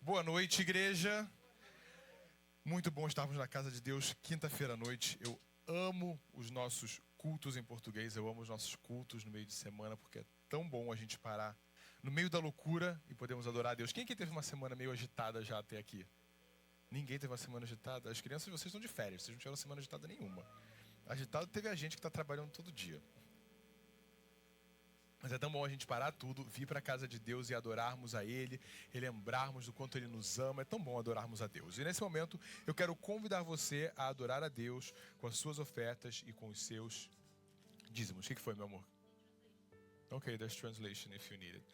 Boa noite, igreja. Muito bom estarmos na casa de Deus quinta-feira à noite. Eu amo os nossos cultos em português, eu amo os nossos cultos no meio de semana, porque é tão bom a gente parar no meio da loucura e podemos adorar a Deus. Quem que teve uma semana meio agitada já até aqui? Ninguém teve uma semana agitada? As crianças, vocês estão de férias, vocês não tiveram semana agitada nenhuma. Agitado teve a gente que está trabalhando todo dia. Mas é tão bom a gente parar tudo, vir para a casa de Deus e adorarmos a Ele, relembrarmos do quanto Ele nos ama. É tão bom adorarmos a Deus. E nesse momento eu quero convidar você a adorar a Deus com as suas ofertas e com os seus dízimos. O que foi, meu amor? Ok, there's translation if you need it.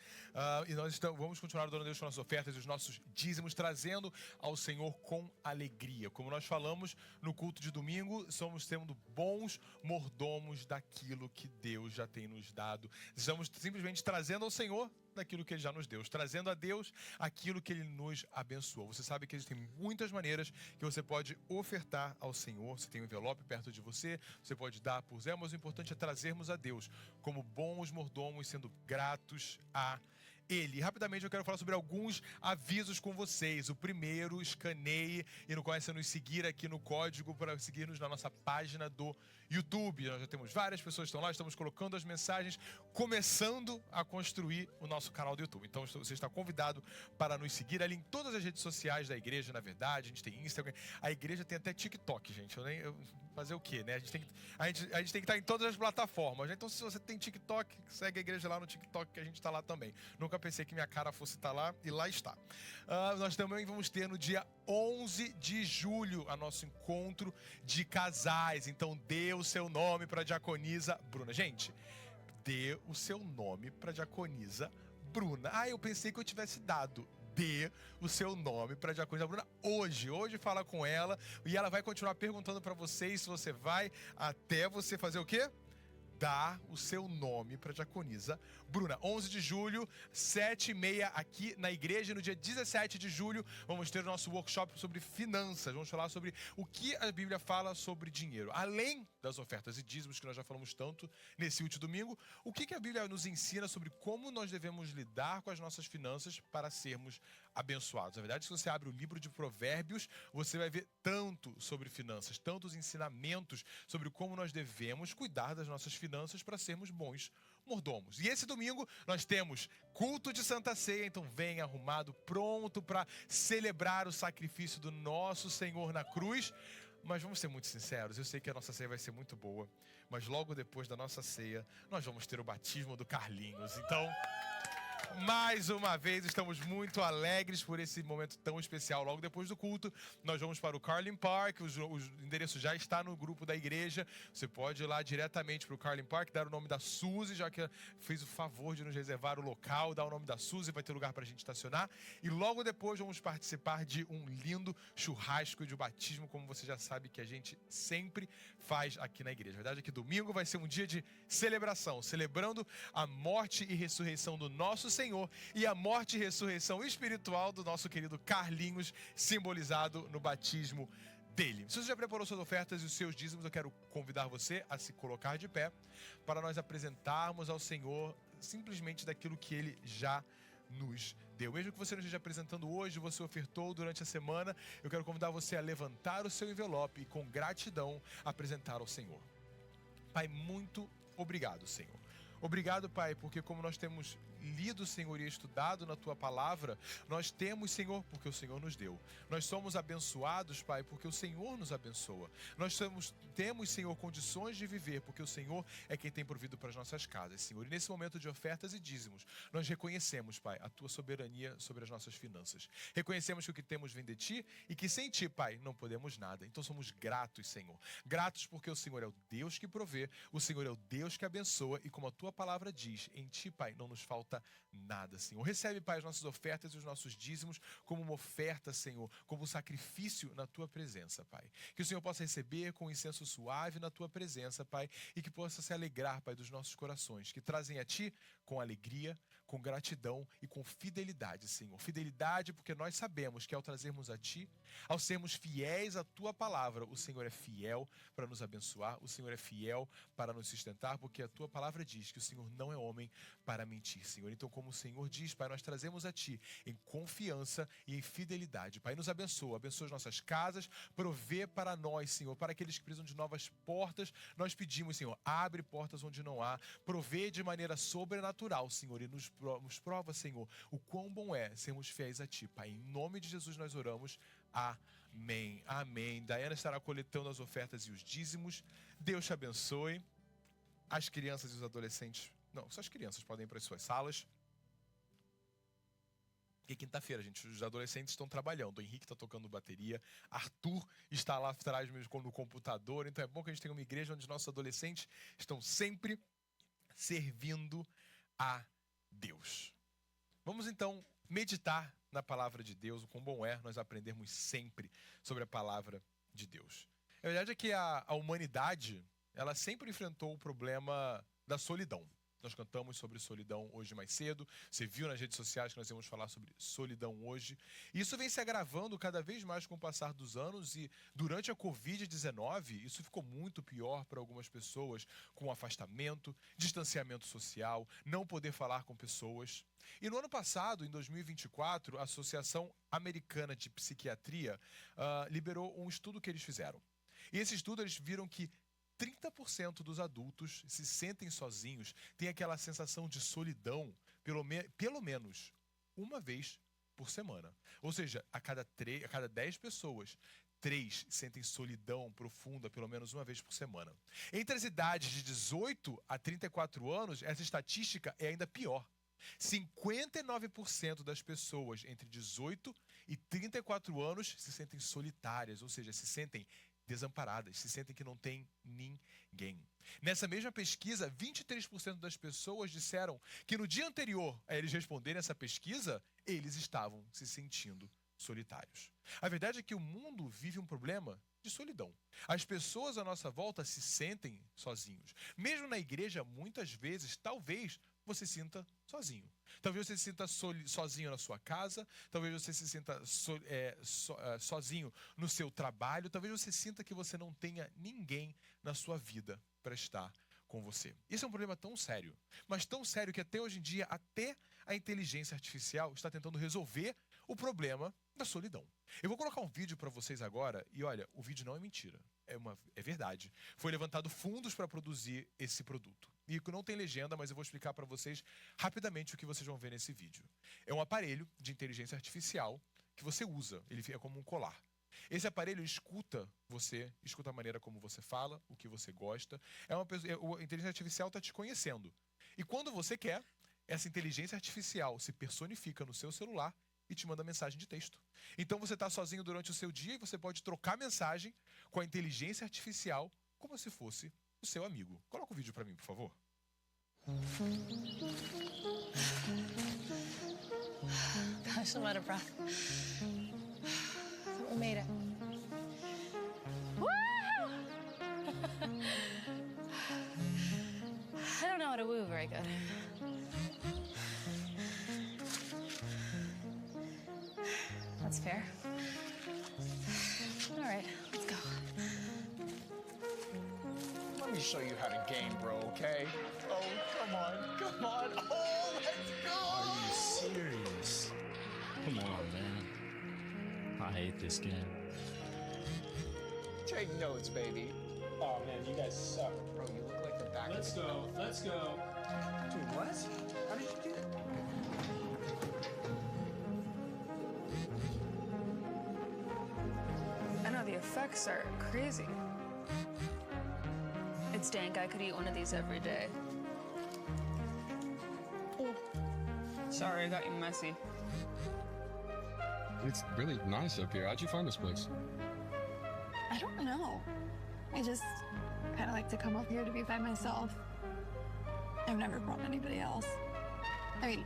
E nós vamos continuar adorando a Deus com as nossas ofertas e os nossos dízimos, trazendo ao Senhor com alegria. Como nós falamos no culto de domingo, somos sendo bons mordomos daquilo que Deus já tem nos dado. Estamos simplesmente trazendo ao Senhor daquilo que Ele já nos deu, trazendo a Deus aquilo que Ele nos abençoou. Você sabe que existem muitas maneiras que você pode ofertar ao Senhor. Você tem um envelope perto de você, você pode dar por Zé, mas o importante é trazermos a Deus como bons mordomos, sendo gratos a Ele. Rapidamente eu quero falar sobre alguns avisos com vocês. O primeiro, escaneie e não conhece nos seguir aqui no código para seguir-nos na nossa página do YouTube. Nós já temos várias pessoas que estão lá, estamos colocando as mensagens, começando a construir o nosso canal do YouTube. Então você está convidado para nos seguir ali em todas as redes sociais da igreja, na verdade. A gente tem Instagram, a igreja tem até TikTok, gente. Fazer o quê, né? A gente tem que estar em todas as plataformas, né? Então se você tem TikTok, segue a igreja lá no TikTok, que a gente está lá também. Nunca pensei que minha cara fosse estar lá, e lá está. Nós também vamos ter no dia 11 de julho a nosso encontro de casais. Então dê o seu nome para a diaconisa Bruna. Gente, dê o seu nome para a diaconisa Bruna. Eu pensei que eu tivesse dado. Dê o seu nome para a diaconisa Bruna hoje. Hoje fala com ela e ela vai continuar perguntando para vocês se você vai até você fazer o quê? Dar o seu nome para a diaconisa Bruna. 11 de julho, 7h30 aqui na igreja. No dia 17 de julho vamos ter o nosso workshop sobre finanças. Vamos falar sobre o que a Bíblia fala sobre dinheiro. Além das ofertas e dízimos que nós já falamos tanto nesse último domingo, o que a Bíblia nos ensina sobre como nós devemos lidar com as nossas finanças para sermos abençoados. Na verdade, se você abre o livro de Provérbios, você vai ver tanto sobre finanças, tantos ensinamentos sobre como nós devemos cuidar das nossas finanças para sermos bons mordomos. E esse domingo nós temos culto de Santa Ceia, então vem arrumado, pronto para celebrar o sacrifício do nosso Senhor na cruz. Mas vamos ser muito sinceros, eu sei que a nossa ceia vai ser muito boa, mas logo depois da nossa ceia nós vamos ter o batismo do Carlinhos. Então, mais uma vez, estamos muito alegres por esse momento tão especial. Logo depois do culto, nós vamos para o Carlin Park. O endereço já está no grupo da igreja. Você pode ir lá diretamente para o Carlin Park, dar o nome da Suzy, já que fez o favor de nos reservar o local, dar o nome da Suzy, vai ter lugar para a gente estacionar. E logo depois vamos participar de um lindo churrasco de batismo, como você já sabe que a gente sempre faz aqui na igreja. A verdade é que domingo vai ser um dia de celebração, celebrando a morte e ressurreição do nosso Senhor e a morte e ressurreição espiritual do nosso querido Carlinhos, simbolizado no batismo dele. Se você já preparou suas ofertas e os seus dízimos, eu quero convidar você a se colocar de pé para nós apresentarmos ao Senhor simplesmente daquilo que Ele já nos deu. Mesmo que você não esteja apresentando hoje, você ofertou durante a semana, eu quero convidar você a levantar o seu envelope e com gratidão apresentar ao Senhor. Pai, muito obrigado, Senhor. Obrigado, Pai, porque como nós temos lido, Senhor, e estudado na Tua Palavra, nós temos, Senhor, porque o Senhor nos deu. Nós somos abençoados, Pai, porque o Senhor nos abençoa. Nós temos, Senhor, condições de viver, porque o Senhor é quem tem provido para as nossas casas, Senhor. E nesse momento de ofertas e dízimos, nós reconhecemos, Pai, a Tua soberania sobre as nossas finanças. Reconhecemos que o que temos vem de Ti e que sem Ti, Pai, não podemos nada. Então somos gratos, Senhor. Gratos porque o Senhor é o Deus que provê, o Senhor é o Deus que abençoa e como a Tua Palavra diz, em Ti, Pai, não nos falta nada, Senhor. Recebe, Pai, as nossas ofertas e os nossos dízimos como uma oferta, Senhor, como um sacrifício na Tua presença, Pai. Que o Senhor possa receber com incenso suave na Tua presença, Pai, e que possa se alegrar, Pai, dos nossos corações, que trazem a Ti com alegria, com gratidão e com fidelidade, Senhor. Fidelidade porque nós sabemos que ao trazermos a Ti, ao sermos fiéis à Tua palavra, o Senhor é fiel para nos abençoar, o Senhor é fiel para nos sustentar, porque a Tua palavra diz que o Senhor não é homem para mentir, Senhor. Então, como o Senhor diz, Pai, nós trazemos a Ti em confiança e em fidelidade. Pai, nos abençoa as nossas casas, provê para nós, Senhor, para aqueles que precisam de novas portas, nós pedimos, Senhor, abre portas onde não há, provê de maneira sobrenatural, Senhor, e nos prova, Senhor, o quão bom é sermos fiéis a Ti, Pai. Em nome de Jesus nós oramos. Amém. Amém. Daiana estará coletando as ofertas e os dízimos. Deus te abençoe. As crianças e os adolescentes, não, só as crianças podem ir para as suas salas. E quinta-feira, gente, os adolescentes estão trabalhando. O Henrique está tocando bateria, Arthur está lá atrás mesmo no computador. Então é bom que a gente tenha uma igreja onde os nossos adolescentes estão sempre servindo a Deus. Vamos então meditar na palavra de Deus. O quão bom é nós aprendermos sempre sobre a palavra de Deus. A verdade é que a humanidade, ela sempre enfrentou o problema da solidão. Nós cantamos sobre solidão hoje mais cedo. Você viu nas redes sociais que nós íamos falar sobre solidão hoje. E isso vem se agravando cada vez mais com o passar dos anos. E durante a Covid-19, isso ficou muito pior para algumas pessoas, com afastamento, distanciamento social, não poder falar com pessoas. E no ano passado, em 2024, a Associação Americana de Psiquiatria liberou um estudo que eles fizeram. E esse estudo, eles viram que 30% dos adultos se sentem sozinhos, têm aquela sensação de solidão pelo menos uma vez por semana. Ou seja, a cada 10 pessoas, 3 sentem solidão profunda pelo menos uma vez por semana. Entre as idades de 18 a 34 anos, essa estatística é ainda pior. 59% das pessoas entre 18 e 34 anos se sentem solitárias, ou seja, se sentem desamparadas, se sentem que não tem ninguém. Nessa mesma pesquisa, 23% das pessoas disseram que no dia anterior a eles responderem essa pesquisa, eles estavam se sentindo solitários. A verdade é que o mundo vive um problema de solidão. As pessoas à nossa volta se sentem sozinhos. Mesmo na igreja, muitas vezes, talvez você se sinta sozinho. Talvez você se sinta sozinho na sua casa, talvez você se sinta sozinho no seu trabalho, talvez você sinta que você não tenha ninguém na sua vida para estar com você. Isso é um problema tão sério, mas tão sério que até hoje em dia, até a inteligência artificial está tentando resolver o problema da solidão. Eu vou colocar um vídeo para vocês agora e olha, o vídeo não é mentira, é verdade. Foi levantado fundos para produzir esse produto. E não tem legenda, mas eu vou explicar para vocês rapidamente o que vocês vão ver nesse vídeo. É um aparelho de inteligência artificial que você usa, ele fica como um colar. Esse aparelho escuta você, escuta a maneira como você fala, o que você gosta. A inteligência artificial está te conhecendo. E quando você quer, essa inteligência artificial se personifica no seu celular e te manda mensagem de texto. Então você está sozinho durante o seu dia e você pode trocar mensagem com a inteligência artificial como se fosse o seu amigo. Coloca o vídeo para mim, por favor. Gosh, I'm out of breath. We made it. Woo! I don't know how to woo very good. That's fair. All right, let's go. Let me show you how to game, bro, okay? Oh, come on. Oh, let's go! Are you serious? Come on, man. I hate this game. Take notes, baby. Oh man, you guys suck. Bro, you look like the back Let's of the go. Let's go. Dude, what? How did you do that? I know the effects are crazy. It's dank. I could eat one of these every day. Oh. Sorry, I got you messy. It's really nice up here. How'd you find this place? I don't know. I just kind of like to come up here to be by myself. I've never brought anybody else. I mean,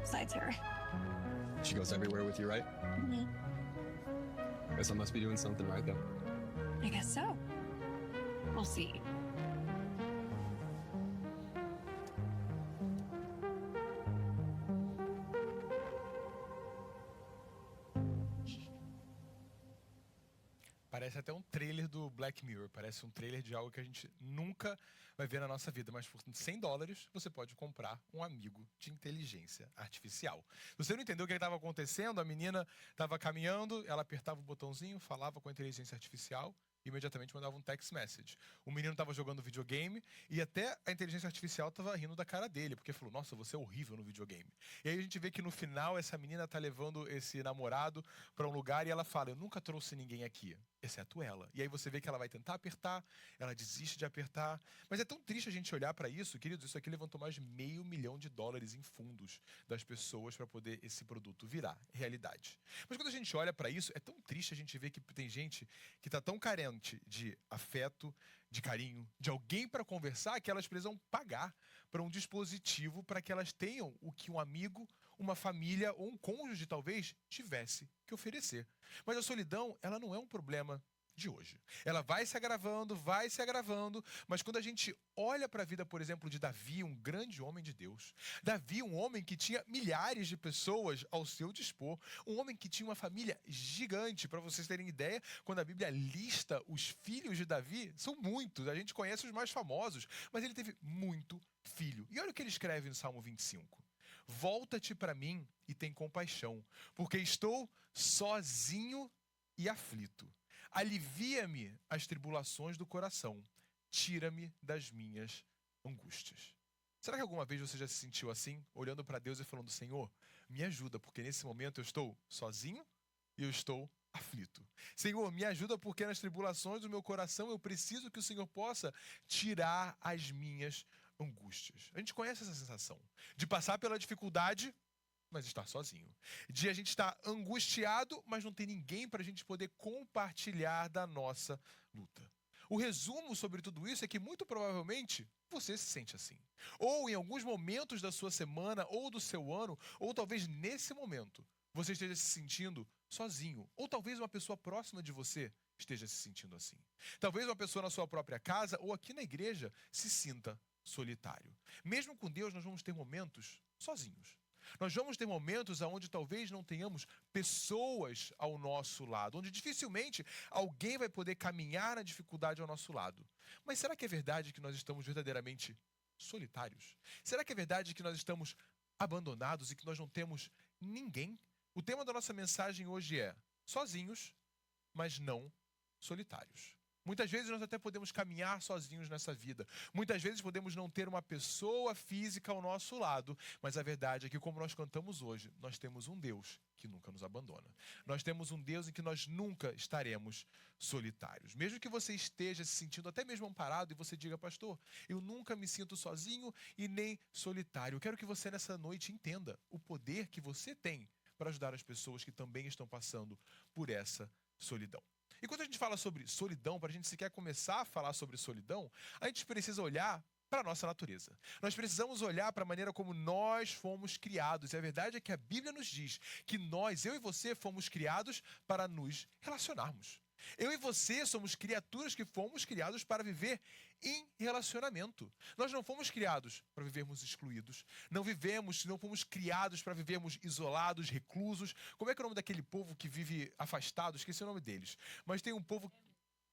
besides her. She goes everywhere with you, right? Mhm. Guess I must be doing something right then. I guess so. We'll see. Parece até um trailer do Black Mirror. Parece um trailer de algo que a gente nunca vai ver na nossa vida. Mas por $100 você pode comprar um amigo de inteligência artificial. Se você não entendeu o que estava acontecendo, a menina estava caminhando, ela apertava o botãozinho, falava com a inteligência artificial e imediatamente mandava um text message. O menino estava jogando videogame e até a inteligência artificial estava rindo da cara dele, porque falou, nossa, você é horrível no videogame. E aí a gente vê que no final essa menina tá levando esse namorado para um lugar e ela fala, eu nunca trouxe ninguém aqui, exceto ela. E aí você vê que ela vai tentar apertar, ela desiste de apertar. Mas é tão triste a gente olhar para isso, queridos, isso aqui levantou mais de $500 milhão em fundos das pessoas para poder esse produto virar realidade. Mas quando a gente olha para isso, é tão triste a gente ver que tem gente que tá tão carente de afeto, de carinho, de alguém para conversar, que elas precisam pagar para um dispositivo para que elas tenham o que um amigo, uma família ou um cônjuge talvez tivesse que oferecer. Mas a solidão, ela não é um problema de hoje. Ela vai se agravando, mas quando a gente olha para a vida, por exemplo, de Davi, um grande homem de Deus, Davi, um homem que tinha milhares de pessoas ao seu dispor, um homem que tinha uma família gigante. Para vocês terem ideia, quando a Bíblia lista os filhos de Davi, são muitos, a gente conhece os mais famosos, mas ele teve muito filho. E olha o que ele escreve no Salmo 25. Volta-te para mim e tem compaixão, porque estou sozinho e aflito. Alivia-me as tribulações do coração, tira-me das minhas angústias. Será que alguma vez você já se sentiu assim, olhando para Deus e falando, Senhor, me ajuda, porque nesse momento eu estou sozinho e eu estou aflito. Senhor, me ajuda, porque nas tribulações do meu coração eu preciso que o Senhor possa tirar as minhas angústias. A gente conhece essa sensação de passar pela dificuldade, mas estar sozinho. De a gente estar angustiado, mas não ter ninguém para a gente poder compartilhar da nossa luta. O resumo sobre tudo isso é que muito provavelmente você se sente assim. Ou em alguns momentos da sua semana, ou do seu ano, ou talvez nesse momento, você esteja se sentindo sozinho. Ou talvez uma pessoa próxima de você esteja se sentindo assim. Talvez uma pessoa na sua própria casa ou aqui na igreja se sinta solitário. Mesmo com Deus, nós vamos ter momentos sozinhos. Nós vamos ter momentos onde talvez não tenhamos pessoas ao nosso lado, onde dificilmente alguém vai poder caminhar na dificuldade ao nosso lado. Mas será que é verdade que nós estamos verdadeiramente solitários? Será que é verdade que nós estamos abandonados e que nós não temos ninguém? O tema da nossa mensagem hoje é sozinhos, mas não solitários. Muitas vezes nós até podemos caminhar sozinhos nessa vida. Muitas vezes podemos não ter uma pessoa física ao nosso lado. Mas a verdade é que, como nós cantamos hoje, nós temos um Deus que nunca nos abandona. Nós temos um Deus em que nós nunca estaremos solitários. Mesmo que você esteja se sentindo até mesmo amparado e você diga, pastor, eu nunca me sinto sozinho e nem solitário. Eu quero que você nessa noite entenda o poder que você tem para ajudar as pessoas que também estão passando por essa solidão. E quando a gente fala sobre solidão, para a gente sequer começar a falar sobre solidão, a gente precisa olhar para a nossa natureza. Nós precisamos olhar para a maneira como nós fomos criados. E a verdade é que a Bíblia nos diz que nós, eu e você, fomos criados para nos relacionarmos. Eu e você somos criaturas que fomos criados para viver em relacionamento. Nós não fomos criados para vivermos excluídos. Não fomos criados para vivermos isolados, reclusos. Como é que é o nome daquele povo que vive afastado? Esqueci o nome deles. Mas tem um povo...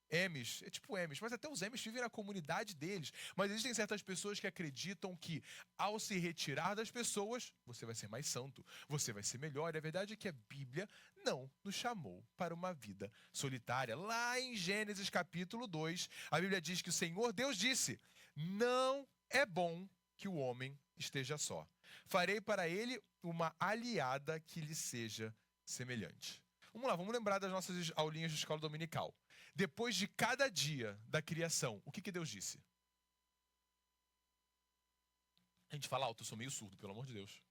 Emes, é tipo Emes, mas até os Emes vivem na comunidade deles. Mas existem certas pessoas que acreditam que ao se retirar das pessoas, você vai ser mais santo, você vai ser melhor. E a verdade é que a Bíblia não nos chamou para uma vida solitária. Lá em Gênesis capítulo 2, a Bíblia diz que o Senhor Deus disse, não é bom que o homem esteja só. Farei para ele uma aliada que lhe seja semelhante. Vamos lá, vamos lembrar das nossas aulinhas de escola dominical. Depois de cada dia da criação, o que Deus disse? A gente fala alto, eu sou meio surdo, pelo amor de Deus.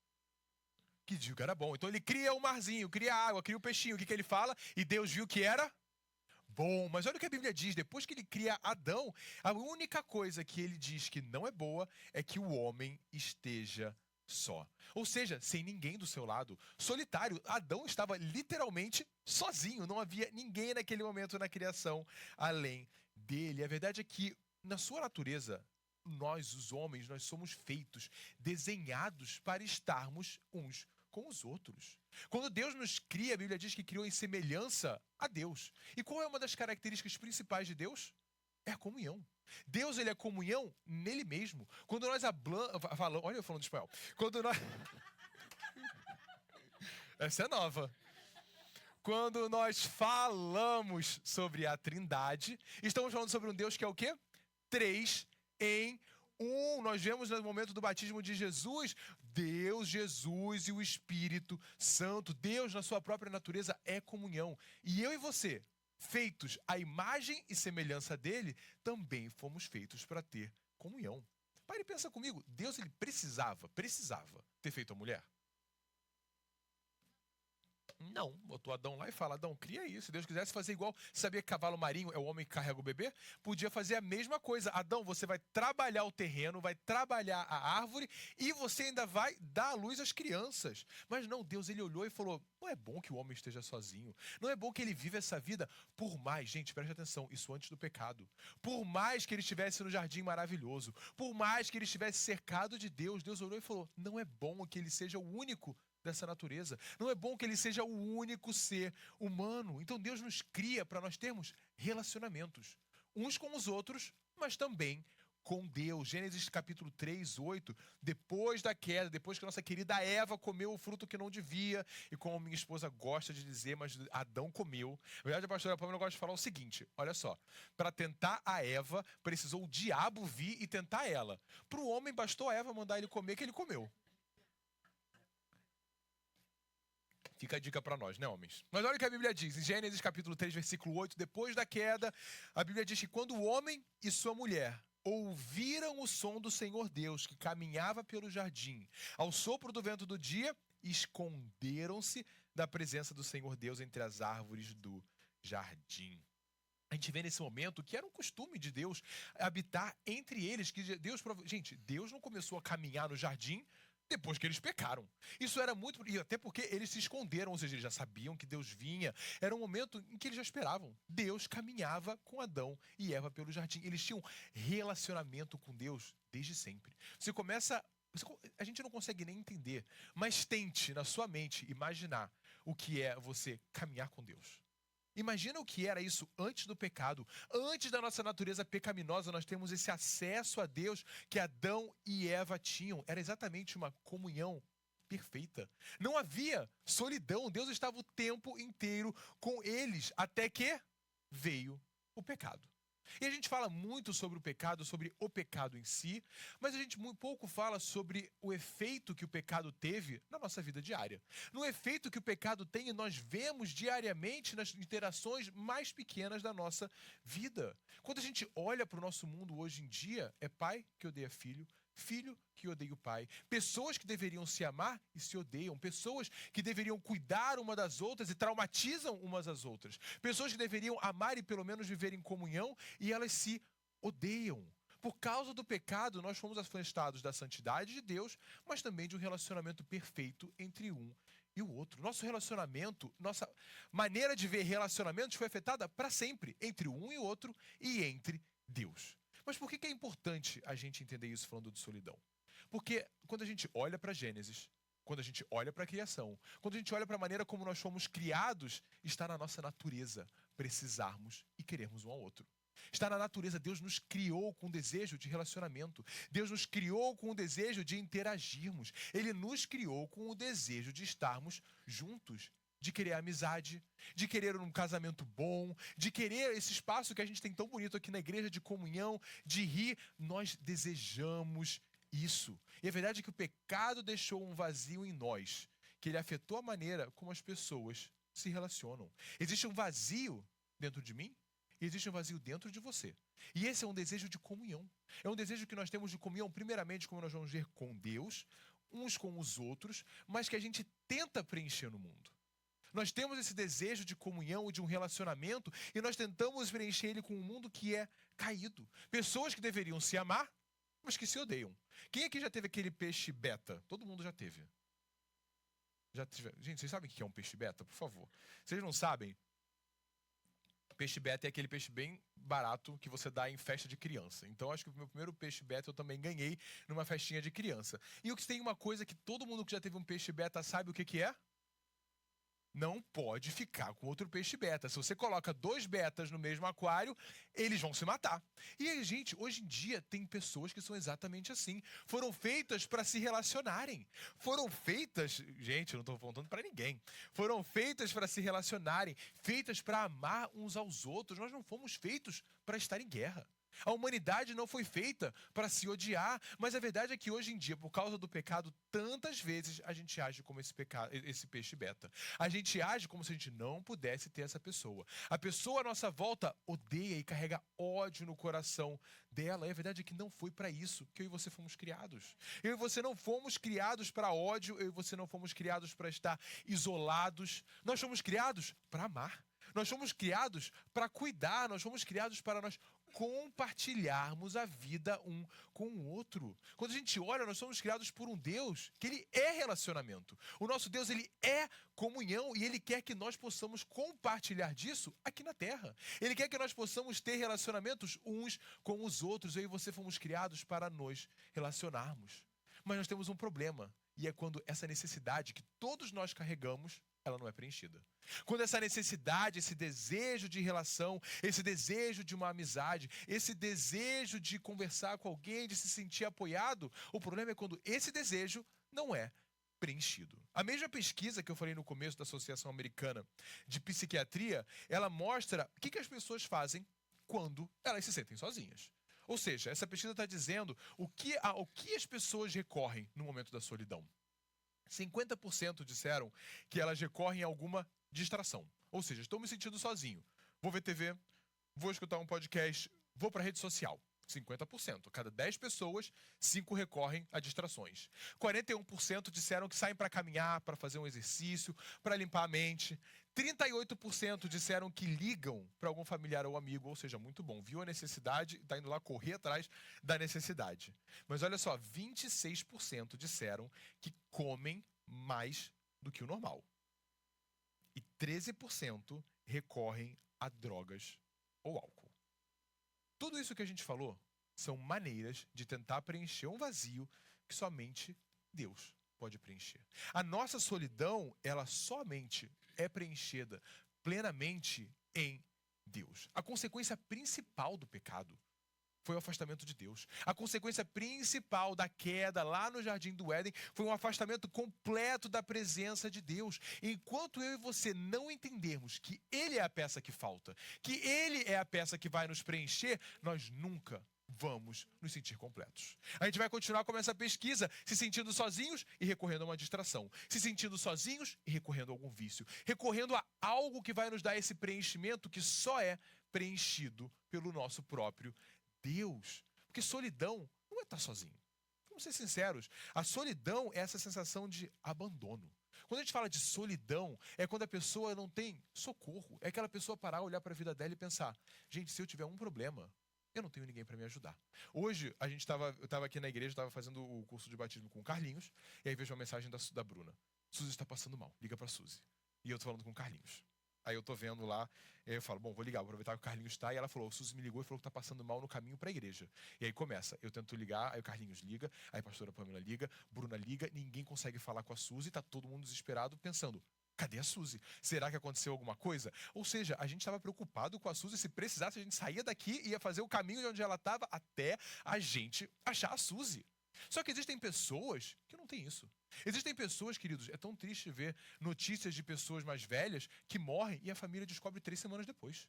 Que digo que era bom. Então ele cria o marzinho, cria a água, cria o peixinho. O que ele fala? E Deus viu que era bom. Mas olha o que a Bíblia diz. Depois que ele cria Adão, a única coisa que ele diz que não é boa é que o homem esteja só. Ou seja, sem ninguém do seu lado, solitário. Adão estava literalmente sozinho, não havia ninguém naquele momento na criação além dele. A verdade é que na sua natureza, nós, os homens, nós somos feitos, desenhados para estarmos uns com os outros. Quando Deus nos cria, a Bíblia diz que criou em semelhança a Deus. E qual é uma das características principais de Deus? É a comunhão. Deus, ele é comunhão nele mesmo. Quando nós falamos... Olha eu falando espanhol. Quando nós... Essa é nova. Quando nós falamos sobre a Trindade, estamos falando sobre um Deus que é o quê? 3 em 1. Nós vemos no momento do batismo de Jesus, Deus, Jesus e o Espírito Santo. Deus, na sua própria natureza, é comunhão. E eu e você, feitos à imagem e semelhança dele, também fomos feitos para ter comunhão. Pare e pensa comigo, Deus, ele precisava ter feito a mulher? Não, botou Adão lá e fala, Adão, cria isso. Se Deus quisesse fazer igual, sabia que cavalo marinho é o homem que carrega o bebê? Podia fazer a mesma coisa. Adão, você vai trabalhar o terreno, vai trabalhar a árvore e você ainda vai dar à luz às crianças. Mas não, Deus, ele olhou e falou, não é bom que o homem esteja sozinho. Não é bom que ele viva essa vida. Por mais, gente, preste atenção, isso antes do pecado. Por mais que ele estivesse no jardim maravilhoso, por mais que ele estivesse cercado de Deus, Deus olhou e falou, não é bom que ele seja o único dessa natureza. Não é bom que ele seja o único ser humano. Então Deus nos cria para nós termos relacionamentos uns com os outros, mas também com Deus. Gênesis capítulo 3, 8, depois da queda, depois que a nossa querida Eva comeu o fruto que não devia, e como minha esposa gosta de dizer, mas Adão comeu. Na verdade, a pastora Pamela gosta de falar o seguinte, olha só, para tentar a Eva, precisou o diabo vir e tentar ela. Para o homem, bastou a Eva mandar ele comer, que ele comeu. Fica a dica para nós, né, homens? Mas olha o que a Bíblia diz, em Gênesis capítulo 3, versículo 8, depois da queda, a Bíblia diz que quando o homem e sua mulher ouviram o som do Senhor Deus, que caminhava pelo jardim, ao sopro do vento do dia, esconderam-se da presença do Senhor Deus entre as árvores do jardim. A gente vê nesse momento que era um costume de Deus habitar entre eles. Gente, Deus não começou a caminhar no jardim depois que eles pecaram. Isso era muito... E até porque eles se esconderam, ou seja, eles já sabiam que Deus vinha. Era um momento em que eles já esperavam. Deus caminhava com Adão e Eva pelo jardim. Eles tinham relacionamento com Deus desde sempre. A gente não consegue nem entender, mas tente, na sua mente, imaginar o que é você caminhar com Deus. Imagina o que era isso antes do pecado. Antes da nossa natureza pecaminosa, nós temos esse acesso a Deus que Adão e Eva tinham. Era exatamente uma comunhão perfeita. Não havia solidão. Deus estava o tempo inteiro com eles, até que veio o pecado. E a gente fala muito sobre o pecado em si, mas a gente muito pouco fala sobre o efeito que o pecado teve na nossa vida diária. No efeito que o pecado tem, nós vemos diariamente nas interações mais pequenas da nossa vida. Quando a gente olha para o nosso mundo hoje em dia, é pai que odeia filho, filho que odeia o pai, pessoas que deveriam se amar e se odeiam, pessoas que deveriam cuidar uma das outras e traumatizam umas às outras, pessoas que deveriam amar e pelo menos viver em comunhão e elas se odeiam. Por causa do pecado, nós fomos afastados da santidade de Deus, mas também de um relacionamento perfeito entre um e o outro. Nosso relacionamento, nossa maneira de ver relacionamentos foi afetada para sempre entre um e o outro e entre Deus. Mas por que é importante a gente entender isso falando de solidão? Porque quando a gente olha para Gênesis, quando a gente olha para a criação, quando a gente olha para a maneira como nós fomos criados, está na nossa natureza precisarmos e querermos um ao outro. Está na natureza, Deus nos criou com o desejo de relacionamento. Deus nos criou com o desejo de interagirmos. Ele nos criou com o desejo de estarmos juntos. De querer amizade, de querer um casamento bom, de querer esse espaço que a gente tem tão bonito aqui na igreja de comunhão, de rir. Nós desejamos isso. E a verdade é que o pecado deixou um vazio em nós, que ele afetou a maneira como as pessoas se relacionam. Existe um vazio dentro de mim e existe um vazio dentro de você. E esse é um desejo de comunhão. É um desejo que nós temos de comunhão, primeiramente, como nós vamos ver com Deus, uns com os outros, mas que a gente tenta preencher no mundo. Nós temos esse desejo de comunhão e de um relacionamento e nós tentamos preencher ele com um mundo que é caído. Pessoas que deveriam se amar, mas que se odeiam. Quem aqui já teve aquele peixe beta? Todo mundo já teve. Gente, vocês sabem o que é um peixe beta? Por favor. Vocês não sabem? Peixe beta é aquele peixe bem barato que você dá em festa de criança. Então, acho que o meu primeiro peixe beta eu também ganhei numa festinha de criança. E o que tem uma coisa que todo mundo que já teve um peixe beta sabe o que é? Não pode ficar com outro peixe beta. Se você coloca 2 betas no mesmo aquário, eles vão se matar. E aí, gente, hoje em dia tem pessoas que são exatamente assim. Foram feitas para se relacionarem. Foram feitas, gente, eu não estou apontando para ninguém. Foram feitas para se relacionarem, feitas para amar uns aos outros. Nós não fomos feitos para estar em guerra. A humanidade não foi feita para se odiar, mas a verdade é que hoje em dia, por causa do pecado, tantas vezes a gente age como esse peixe beta. A gente age como se a gente não pudesse ter essa pessoa. A pessoa à nossa volta odeia e carrega ódio no coração dela. E a verdade é que não foi para isso que eu e você fomos criados. Eu e você não fomos criados para ódio, eu e você não fomos criados para estar isolados. Nós fomos criados para amar. Nós fomos criados para cuidar, nós fomos criados para nós compartilharmos a vida um com o outro. Quando a gente olha, nós somos criados por um Deus que ele é relacionamento. O nosso Deus, ele é comunhão e ele quer que nós possamos compartilhar disso aqui na Terra. Ele quer que nós possamos ter relacionamentos uns com os outros. Eu e você fomos criados para nos relacionarmos. Mas nós temos um problema, e é quando essa necessidade que todos nós carregamos, ela não é preenchida. Quando essa necessidade, esse desejo de relação, esse desejo de uma amizade, esse desejo de conversar com alguém, de se sentir apoiado, o problema é quando esse desejo não é preenchido. A mesma pesquisa que eu falei no começo da Associação Americana de Psiquiatria, ela mostra o que as pessoas fazem quando elas se sentem sozinhas. Ou seja, essa pesquisa está dizendo o que as pessoas recorrem no momento da solidão. 50% disseram que elas recorrem a alguma distração. Ou seja, estou me sentindo sozinho. Vou ver TV, vou escutar um podcast, vou para a rede social. 50%. Cada 10 pessoas, 5 recorrem a distrações. 41% disseram que saem para caminhar, para fazer um exercício, para limpar a mente. 38% disseram que ligam para algum familiar ou amigo, ou seja, muito bom. Viu a necessidade, está indo lá correr atrás da necessidade. Mas olha só, 26% disseram que comem mais do que o normal. E 13% recorrem a drogas ou álcool. Tudo isso que a gente falou são maneiras de tentar preencher um vazio que somente Deus pode preencher. A nossa solidão, ela somente é preenchida plenamente em Deus. A consequência principal do pecado foi o afastamento de Deus. A consequência principal da queda lá no Jardim do Éden foi um afastamento completo da presença de Deus. Enquanto eu e você não entendermos que Ele é a peça que falta, que Ele é a peça que vai nos preencher, nós nunca vamos nos sentir completos. A gente vai continuar com essa pesquisa, se sentindo sozinhos e recorrendo a uma distração. Se sentindo sozinhos e recorrendo a algum vício. Recorrendo a algo que vai nos dar esse preenchimento que só é preenchido pelo nosso próprio Deus. Porque solidão não é estar sozinho. Vamos ser sinceros. A solidão é essa sensação de abandono. Quando a gente fala de solidão, é quando a pessoa não tem socorro. É aquela pessoa parar, olhar para a vida dela e pensar: gente, se eu tiver um problema, eu não tenho ninguém para me ajudar. Hoje, eu estava aqui na igreja, estava fazendo o curso de batismo com o Carlinhos, e aí vejo uma mensagem da Bruna. Suzy está passando mal, liga para Suzy. E eu tô falando com o Carlinhos. Aí eu tô vendo lá, e aí eu falo, bom, vou ligar, vou aproveitar que o Carlinhos está. E ela falou, Suzy me ligou e falou que tá passando mal no caminho para a igreja. E aí começa, eu tento ligar, aí o Carlinhos liga, aí a pastora Pamela liga, Bruna liga, ninguém consegue falar com a Suzy, tá todo mundo desesperado pensando, cadê a Suzy? Será que aconteceu alguma coisa? Ou seja, a gente estava preocupado com a Suzy, se precisasse a gente saía daqui e ia fazer o caminho de onde ela estava até a gente achar a Suzy. Só que existem pessoas que não têm isso. Existem pessoas, queridos, é tão triste ver notícias de pessoas mais velhas que morrem e a família descobre 3 semanas depois.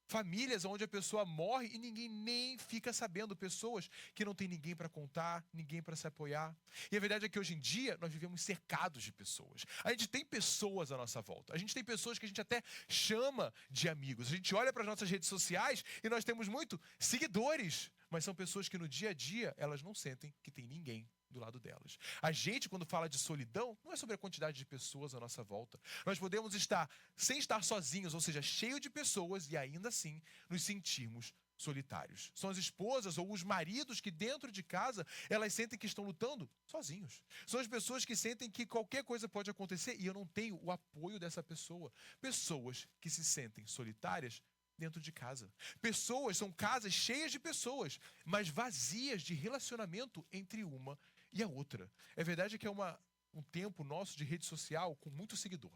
Famílias onde a pessoa morre e ninguém nem fica sabendo. Pessoas que não tem ninguém para contar, ninguém para se apoiar. E a verdade é que hoje em dia nós vivemos cercados de pessoas. A gente tem pessoas à nossa volta. A gente tem pessoas que a gente até chama de amigos. A gente olha para as nossas redes sociais e nós temos muito seguidores. Mas são pessoas que no dia a dia elas não sentem que tem ninguém do lado delas. A gente, quando fala de solidão, não é sobre a quantidade de pessoas à nossa volta. Nós podemos estar sem estar sozinhos, ou seja, cheio de pessoas e ainda assim nos sentirmos solitários. São as esposas ou os maridos que dentro de casa elas sentem que estão lutando sozinhos. São as pessoas que sentem que qualquer coisa pode acontecer e eu não tenho o apoio dessa pessoa. Pessoas que se sentem solitárias dentro de casa. Pessoas são casas cheias de pessoas, mas vazias de relacionamento entre uma e a outra. É verdade que é um tempo nosso de rede social com muito seguidor.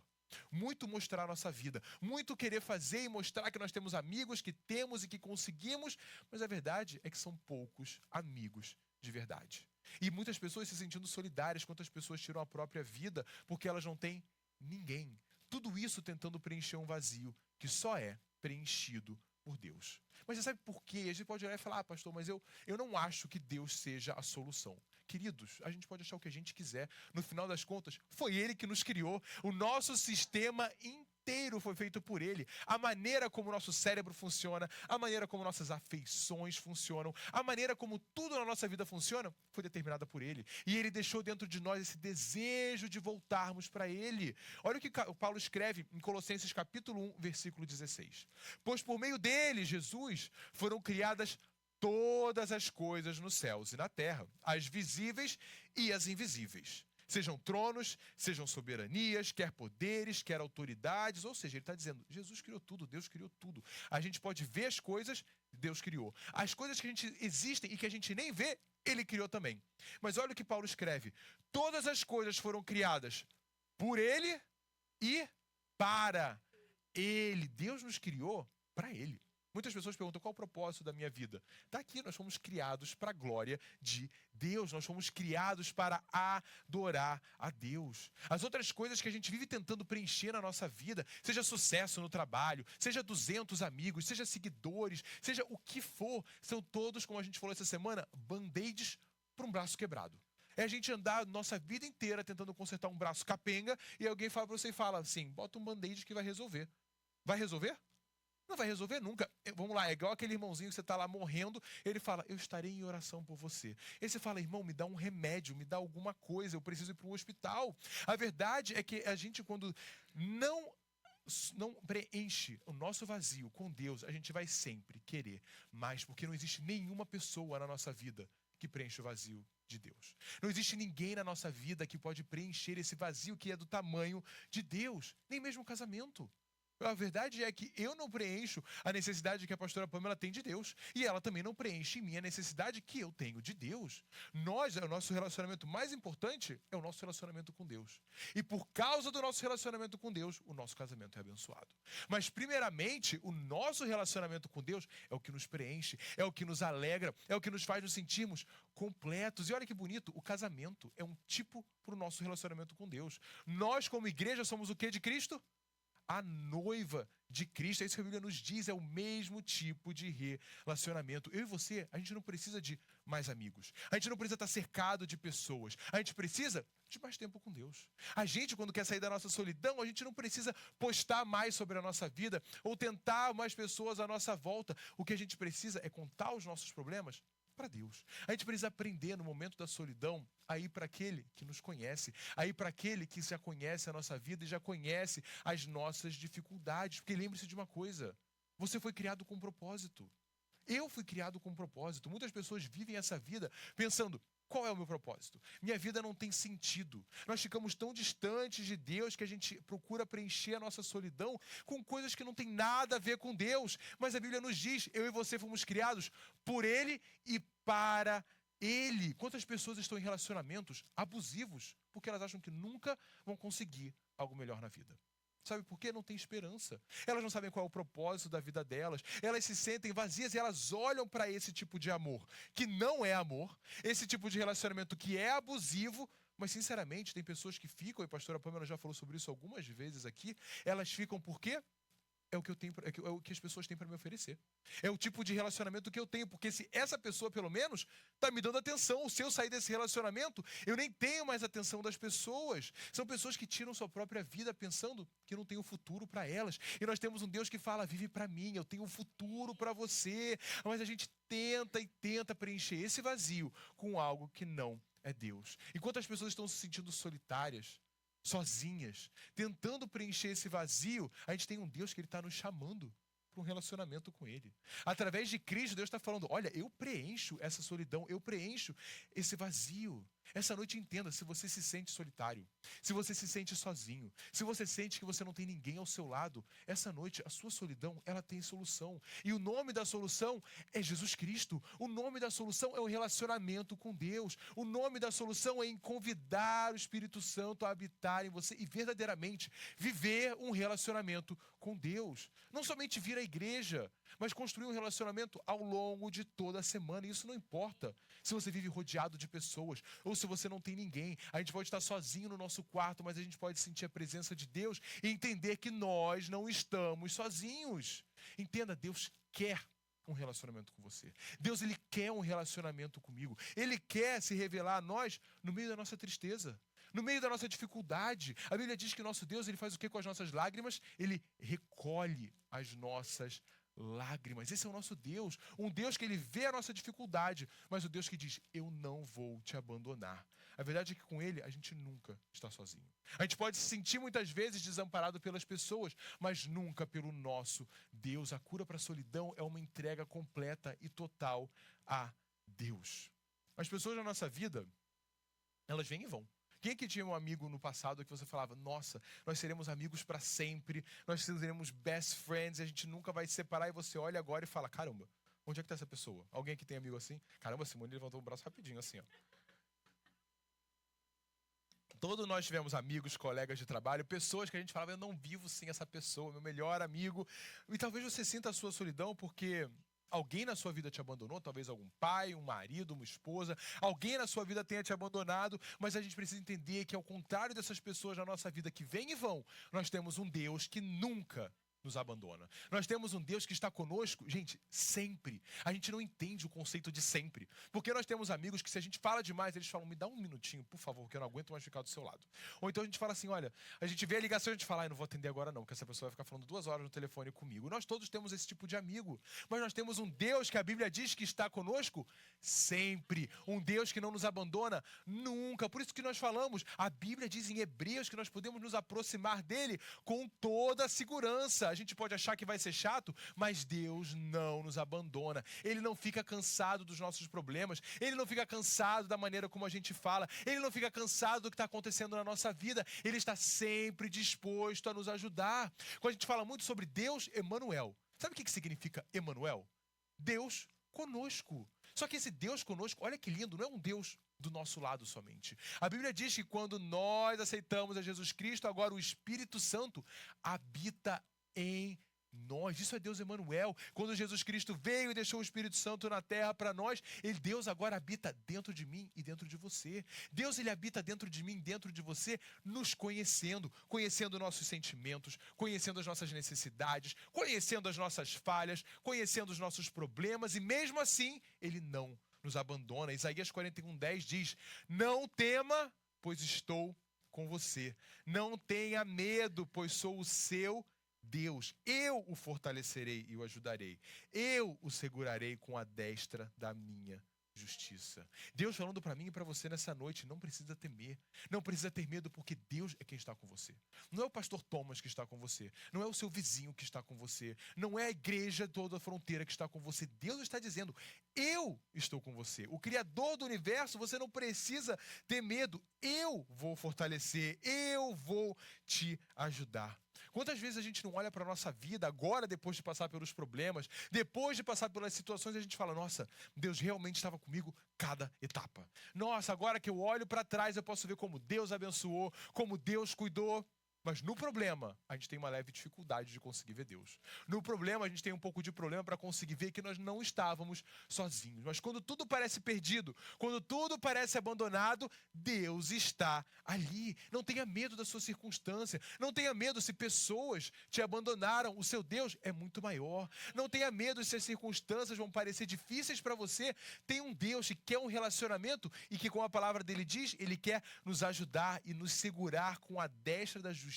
Muito mostrar a nossa vida, muito querer fazer e mostrar que nós temos amigos, que temos e que conseguimos, mas a verdade é que são poucos amigos de verdade. E muitas pessoas se sentindo solidárias, quantas pessoas tiram a própria vida porque elas não têm ninguém. Tudo isso tentando preencher um vazio que só é preenchido por Deus. Mas você sabe por quê? A gente pode olhar e falar, pastor, mas eu não acho que Deus seja a solução. Queridos, a gente pode achar o que a gente quiser. No final das contas, foi Ele que nos criou. O nosso sistema inteiro foi feito por Ele. A maneira como o nosso cérebro funciona, a maneira como nossas afeições funcionam, a maneira como tudo na nossa vida funciona, foi determinada por Ele. E Ele deixou dentro de nós esse desejo de voltarmos para Ele. Olha o que Paulo escreve em Colossenses capítulo 1, versículo 16. Pois por meio dele, Jesus, foram criadas todas as coisas nos céus e na terra, as visíveis e as invisíveis. Sejam tronos, sejam soberanias, quer poderes, quer autoridades. Ou seja, ele está dizendo, Jesus criou tudo, Deus criou tudo. A gente pode ver as coisas, Deus criou. As coisas que a gente existem e que a gente nem vê, Ele criou também. Mas olha o que Paulo escreve. Todas as coisas foram criadas por Ele e para Ele. Deus nos criou para Ele. Muitas pessoas perguntam, qual o propósito da minha vida? Está aqui, nós fomos criados para a glória de Deus. Nós fomos criados para adorar a Deus. As outras coisas que a gente vive tentando preencher na nossa vida, seja sucesso no trabalho, seja 200 amigos, seja seguidores, seja o que for, são todos, como a gente falou essa semana, band-aids para um braço quebrado. É a gente andar nossa vida inteira tentando consertar um braço capenga e alguém fala para você e fala assim, bota um band-aid que vai resolver. Vai resolver? Não vai resolver nunca. Vamos lá, é igual aquele irmãozinho que você está lá morrendo, ele fala, eu estarei em oração por você. Aí você fala, irmão, me dá um remédio, me dá alguma coisa, eu preciso ir para um hospital. A verdade é que a gente, quando não preenche o nosso vazio com Deus, a gente vai sempre querer mais, porque não existe nenhuma pessoa na nossa vida que preenche o vazio de Deus. Não existe ninguém na nossa vida que pode preencher esse vazio que é do tamanho de Deus, nem mesmo o casamento. A verdade é que eu não preencho a necessidade que a pastora Pamela tem de Deus. E ela também não preenche em mim a necessidade que eu tenho de Deus. O nosso relacionamento mais importante é o nosso relacionamento com Deus. E por causa do nosso relacionamento com Deus, o nosso casamento é abençoado. Mas primeiramente, o nosso relacionamento com Deus é o que nos preenche, é o que nos alegra, é o que nos faz nos sentirmos completos. E olha que bonito, o casamento é um tipo para o nosso relacionamento com Deus. Nós, como igreja, somos o que de Cristo? A noiva de Cristo, é isso que a Bíblia nos diz, é o mesmo tipo de relacionamento. Eu e você, a gente não precisa de mais amigos. A gente não precisa estar cercado de pessoas. A gente precisa de mais tempo com Deus. A gente, quando quer sair da nossa solidão, a gente não precisa postar mais sobre a nossa vida ou tentar mais pessoas à nossa volta. O que a gente precisa é contar os nossos problemas para Deus. A gente precisa aprender no momento da solidão a ir para aquele que nos conhece, a ir para aquele que já conhece a nossa vida e já conhece as nossas dificuldades. Porque lembre-se de uma coisa, você foi criado com um propósito. Eu fui criado com um propósito. Muitas pessoas vivem essa vida pensando, qual é o meu propósito? Minha vida não tem sentido. Nós ficamos tão distantes de Deus que a gente procura preencher a nossa solidão com coisas que não tem nada a ver com Deus. Mas a Bíblia nos diz, eu e você fomos criados por Ele e para Ele. Quantas pessoas estão em relacionamentos abusivos porque elas acham que nunca vão conseguir algo melhor na vida? Sabe por quê? Não tem esperança. Elas não sabem qual é o propósito da vida delas. Elas se sentem vazias e elas olham para esse tipo de amor, que não é amor, esse tipo de relacionamento que é abusivo, mas sinceramente tem pessoas que ficam, e a pastora Pamela já falou sobre isso algumas vezes aqui, elas ficam por quê? É o que eu tenho, é o que as pessoas têm para me oferecer. É o tipo de relacionamento que eu tenho, porque se essa pessoa, pelo menos, está me dando atenção, se eu sair desse relacionamento, eu nem tenho mais atenção das pessoas. São pessoas que tiram sua própria vida pensando que não tem um futuro para elas. E nós temos um Deus que fala, vive para mim, eu tenho um futuro para você. Mas a gente tenta e tenta preencher esse vazio com algo que não é Deus. Enquanto as pessoas estão se sentindo solitárias, sozinhas, tentando preencher esse vazio, a gente tem um Deus que Ele está nos chamando para um relacionamento com Ele. Através de Cristo, Deus está falando, olha, eu preencho essa solidão, eu preencho esse vazio. Essa noite entenda, se você se sente solitário, se você se sente sozinho, se você sente que você não tem ninguém ao seu lado, essa noite a sua solidão, ela tem solução. E o nome da solução é Jesus Cristo. O nome da solução é o relacionamento com Deus. O nome da solução é em convidar o Espírito Santo a habitar em você e verdadeiramente viver um relacionamento com Deus. Não somente vir à igreja, mas construir um relacionamento ao longo de toda a semana. E isso não importa se você vive rodeado de pessoas ou se você não tem ninguém. A gente pode estar sozinho no nosso quarto, mas a gente pode sentir a presença de Deus e entender que nós não estamos sozinhos. Entenda, Deus quer um relacionamento com você. Deus, Ele quer um relacionamento comigo. Ele quer se revelar a nós no meio da nossa tristeza, no meio da nossa dificuldade. A Bíblia diz que nosso Deus, Ele faz o que com as nossas lágrimas? Ele recolhe as nossas lágrimas. Esse é o nosso Deus. Um Deus que Ele vê a nossa dificuldade, mas o Deus que diz, eu não vou te abandonar. A verdade é que com Ele a gente nunca está sozinho. A gente pode se sentir muitas vezes desamparado pelas pessoas, mas nunca pelo nosso Deus. A cura para a solidão é uma entrega completa e total a Deus. As pessoas na nossa vida, elas vêm e vão. Quem é que tinha um amigo no passado que você falava, nossa, nós seremos amigos para sempre, nós seremos best friends, e a gente nunca vai se separar, e você olha agora e fala, caramba, onde é que está essa pessoa? Alguém aqui tem amigo assim? Caramba, Simone levantou o braço rapidinho assim, ó. Todos nós tivemos amigos, colegas de trabalho, pessoas que a gente falava, eu não vivo sem essa pessoa, meu melhor amigo. E talvez você sinta a sua solidão porque alguém na sua vida te abandonou, talvez algum pai, um marido, uma esposa, alguém na sua vida tenha te abandonado, mas a gente precisa entender que ao contrário dessas pessoas na nossa vida que vêm e vão, nós temos um Deus que nunca nos abandona. Nós temos um Deus que está conosco, gente, sempre. A gente não entende o conceito de sempre. Porque nós temos amigos que se a gente fala demais, eles falam, me dá um minutinho, por favor, que eu não aguento mais ficar do seu lado. Ou então a gente fala assim, olha, a gente vê a ligação e a gente fala, não vou atender agora não, porque essa pessoa vai ficar falando 2 horas no telefone comigo. Nós todos temos esse tipo de amigo. Mas nós temos um Deus que a Bíblia diz que está conosco sempre. Um Deus que não nos abandona nunca. Por isso que nós falamos, a Bíblia diz em Hebreus que nós podemos nos aproximar dele com toda a segurança. A gente pode achar que vai ser chato, mas Deus não nos abandona. Ele não fica cansado dos nossos problemas. Ele não fica cansado da maneira como a gente fala. Ele não fica cansado do que está acontecendo na nossa vida. Ele está sempre disposto a nos ajudar. Quando a gente fala muito sobre Deus, Emanuel. Sabe o que significa Emanuel? Deus conosco. Só que esse Deus conosco, olha que lindo, não é um Deus do nosso lado somente. A Bíblia diz que quando nós aceitamos a Jesus Cristo, agora o Espírito Santo habita em nós. Isso é Deus Emanuel. Quando Jesus Cristo veio e deixou o Espírito Santo na terra para nós, Deus agora habita dentro de mim e dentro de você. Deus, Ele habita dentro de mim e dentro de você, nos conhecendo, conhecendo nossos sentimentos, conhecendo as nossas necessidades, conhecendo as nossas falhas, conhecendo os nossos problemas, e mesmo assim, Ele não nos abandona. Isaías 41:10 diz, não tema, pois estou com você. Não tenha medo, pois sou o seu Deus. Eu o fortalecerei e o ajudarei. Eu o segurarei com a destra da minha justiça. Deus falando para mim e para você nessa noite, não precisa temer. Não precisa ter medo, porque Deus é quem está com você. Não é o pastor Thomas que está com você. Não é o seu vizinho que está com você. Não é a igreja toda a fronteira que está com você. Deus está dizendo, eu estou com você. O Criador do universo, você não precisa ter medo. Eu vou fortalecer. Eu vou te ajudar. Quantas vezes a gente não olha para a nossa vida agora, depois de passar pelos problemas, depois de passar pelas situações, a gente fala, nossa, Deus realmente estava comigo cada etapa. Nossa, agora que eu olho para trás, eu posso ver como Deus abençoou, como Deus cuidou. Mas no problema, a gente tem uma leve dificuldade de conseguir ver Deus. No problema, a gente tem um pouco de problema para conseguir ver que nós não estávamos sozinhos. Mas quando tudo parece perdido, quando tudo parece abandonado, Deus está ali. Não tenha medo da sua circunstância. Não tenha medo se pessoas te abandonaram. O seu Deus é muito maior. Não tenha medo se as circunstâncias vão parecer difíceis para você. Tem um Deus que quer um relacionamento e que, como a palavra dele diz, Ele quer nos ajudar e nos segurar com a destra da justiça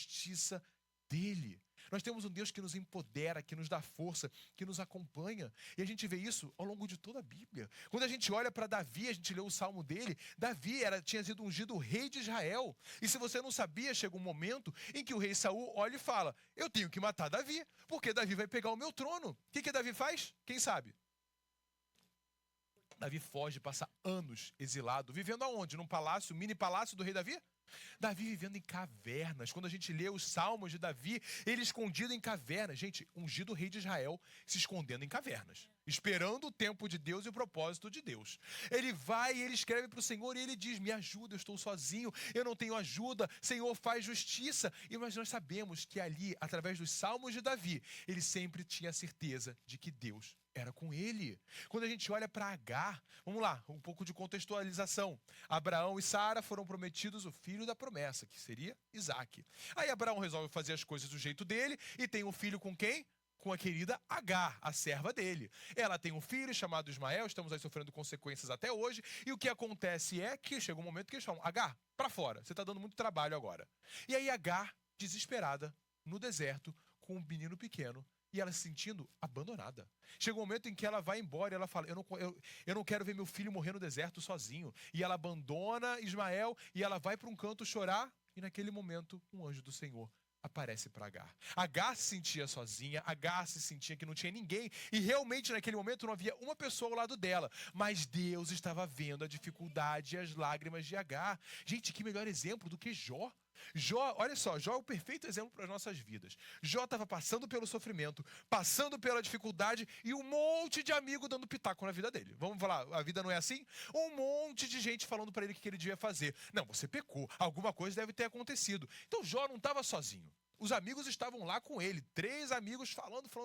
dele. Nós temos um Deus que nos empodera, que nos dá força, que nos acompanha. E a gente vê isso ao longo de toda a Bíblia. Quando a gente olha para Davi, a gente lê o salmo dele, Davi tinha sido ungido rei de Israel. E se você não sabia, chega um momento em que o rei Saul olha e fala, eu tenho que matar Davi, porque Davi vai pegar o meu trono. O que Davi faz? Quem sabe? Davi foge, passa anos exilado, vivendo aonde? Num palácio, mini palácio do rei Davi? Davi vivendo em cavernas. Quando a gente lê os salmos de Davi, ele escondido em cavernas. Gente, ungido rei de Israel se escondendo em cavernas, esperando o tempo de Deus e o propósito de Deus. Ele vai e ele escreve para o Senhor e ele diz: me ajuda, eu estou sozinho, eu não tenho ajuda, Senhor, faz justiça. Mas nós sabemos que ali, através dos salmos de Davi, ele sempre tinha certeza de que Deus era com ele. Quando a gente olha para Agar, vamos lá, um pouco de contextualização. Abraão e Sara foram prometidos o filho da promessa, que seria Isaac. Aí Abraão resolve fazer as coisas do jeito dele e tem um filho com quem? Com a querida Agar, a serva dele. Ela tem um filho chamado Ismael, estamos aí sofrendo consequências até hoje, e o que acontece é que chega um momento que eles falam: Agar, para fora, você está dando muito trabalho agora. E aí Agar, desesperada, no deserto, com um menino pequeno, e ela se sentindo abandonada. Chega um momento em que ela vai embora e ela fala: eu não quero ver meu filho morrer no deserto sozinho. E ela abandona Ismael e ela vai para um canto chorar. E naquele momento, um anjo do Senhor aparece para Agar. Agar se sentia sozinha, Agar se sentia que não tinha ninguém. E realmente naquele momento não havia uma pessoa ao lado dela. Mas Deus estava vendo a dificuldade e as lágrimas de Agar. Gente, que melhor exemplo do que Jó. Jó, olha só, Jó é o perfeito exemplo para as nossas vidas. Jó estava passando pelo sofrimento, passando pela dificuldade e um monte de amigo dando pitaco na vida dele. Vamos falar, a vida não é assim? Um monte de gente falando para ele o que ele devia fazer. Não, você pecou, alguma coisa deve ter acontecido. Então Jó não estava sozinho. Os amigos estavam lá com ele, 3 amigos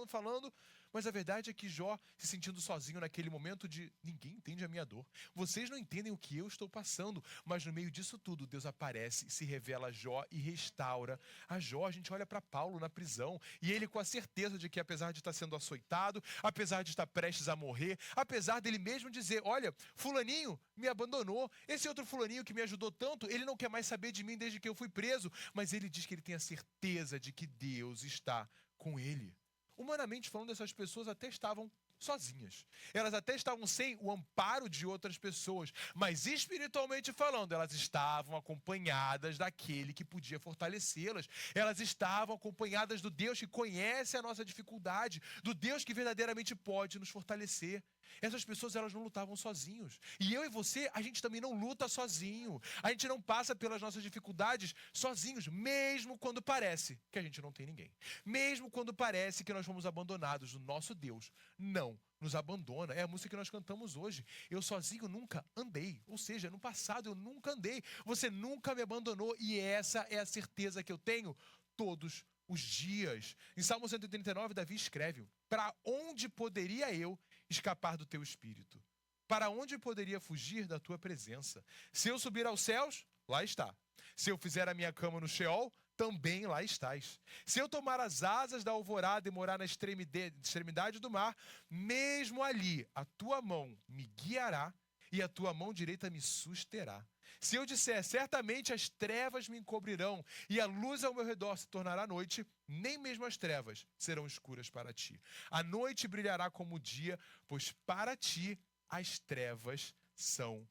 falando. Mas a verdade é que Jó, se sentindo sozinho naquele momento de ninguém entende a minha dor. Vocês não entendem o que eu estou passando. Mas no meio disso tudo, Deus aparece, se revela a Jó e restaura a Jó. A gente olha para Paulo na prisão e ele com a certeza de que apesar de estar sendo açoitado, apesar de estar prestes a morrer, apesar dele mesmo dizer: olha, fulaninho me abandonou, esse outro fulaninho que me ajudou tanto, ele não quer mais saber de mim desde que eu fui preso. Mas ele diz que ele tem a certeza de que Deus está com ele. Humanamente falando, essas pessoas até estavam sozinhas. Elas até estavam sem o amparo de outras pessoas. Mas espiritualmente falando, elas estavam acompanhadas daquele que podia fortalecê-las. Elas estavam acompanhadas do Deus que conhece a nossa dificuldade, do Deus que verdadeiramente pode nos fortalecer. Essas pessoas, elas não lutavam sozinhos. E eu e você, a gente também não luta sozinho. A gente não passa pelas nossas dificuldades sozinhos, mesmo quando parece que a gente não tem ninguém. Mesmo quando parece que nós fomos abandonados, o nosso Deus não nos abandona. É a música que nós cantamos hoje. Eu sozinho nunca andei. Ou seja, no passado eu nunca andei. Você nunca me abandonou. E essa é a certeza que eu tenho todos os dias. Em Salmo 139, Davi escreve: para onde poderia eu escapar do teu espírito? Para onde poderia fugir da tua presença? Se eu subir aos céus, lá está. Se eu fizer a minha cama no Sheol, também lá estás. Se eu tomar as asas da alvorada e morar na extremidade do mar, mesmo ali a tua mão me guiará e a tua mão direita me susterá. Se eu disser: certamente as trevas me encobrirão e a luz ao meu redor se tornará noite, nem mesmo as trevas serão escuras para ti. A noite brilhará como o dia, pois para ti as trevas são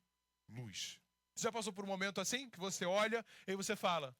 luz. Você já passou por um momento assim, que você olha e você fala: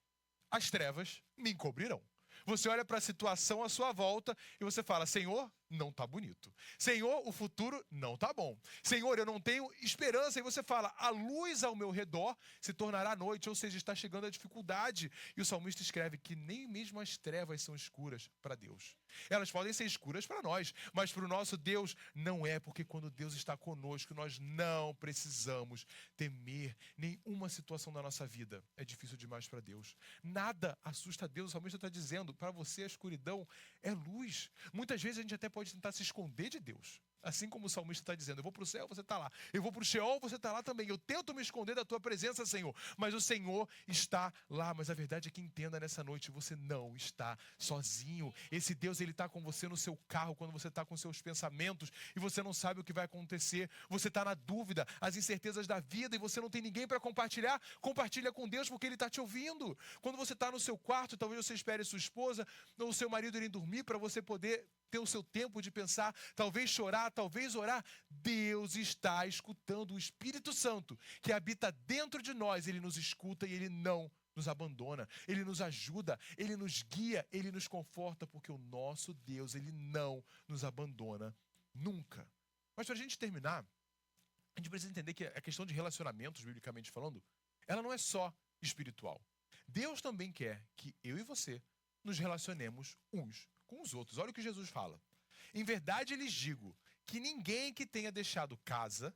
as trevas me encobrirão. Você olha para a situação à sua volta e você fala: Senhor, não está bonito. Senhor, o futuro não está bom. Senhor, eu não tenho esperança. E você fala: a luz ao meu redor se tornará noite, ou seja, está chegando a dificuldade. E o salmista escreve que nem mesmo as trevas são escuras para Deus. Elas podem ser escuras para nós, mas para o nosso Deus não é, porque quando Deus está conosco, nós não precisamos temer nenhuma situação da nossa vida. É difícil demais para Deus. Nada assusta Deus. O salmista está dizendo: para você a escuridão é luz. Muitas vezes a gente até pode tentar se esconder de Deus. Assim como o salmista está dizendo: eu vou para o céu, você está lá. Eu vou para o Sheol, você está lá também. Eu tento me esconder da tua presença, Senhor. Mas o Senhor está lá. Mas a verdade é que entenda nessa noite: você não está sozinho. Esse Deus, ele está com você no seu carro, quando você está com seus pensamentos e você não sabe o que vai acontecer. Você está na dúvida, as incertezas da vida, e você não tem ninguém para compartilhar. Compartilha com Deus, porque ele está te ouvindo. Quando você está no seu quarto, talvez você espere sua esposa ou o seu marido irem dormir para você poder ter o seu tempo de pensar, talvez chorar, talvez orar. Deus está escutando. O Espírito Santo que habita dentro de nós, ele nos escuta e ele não nos abandona. Ele nos ajuda, ele nos guia, ele nos conforta, porque o nosso Deus, ele não nos abandona nunca. Mas para a gente terminar, a gente precisa entender que a questão de relacionamentos, biblicamente falando, ela não é só espiritual. Deus também quer que eu e você nos relacionemos uns com os outros. Olha o que Jesus fala. Em verdade lhes digo que ninguém que tenha deixado casa,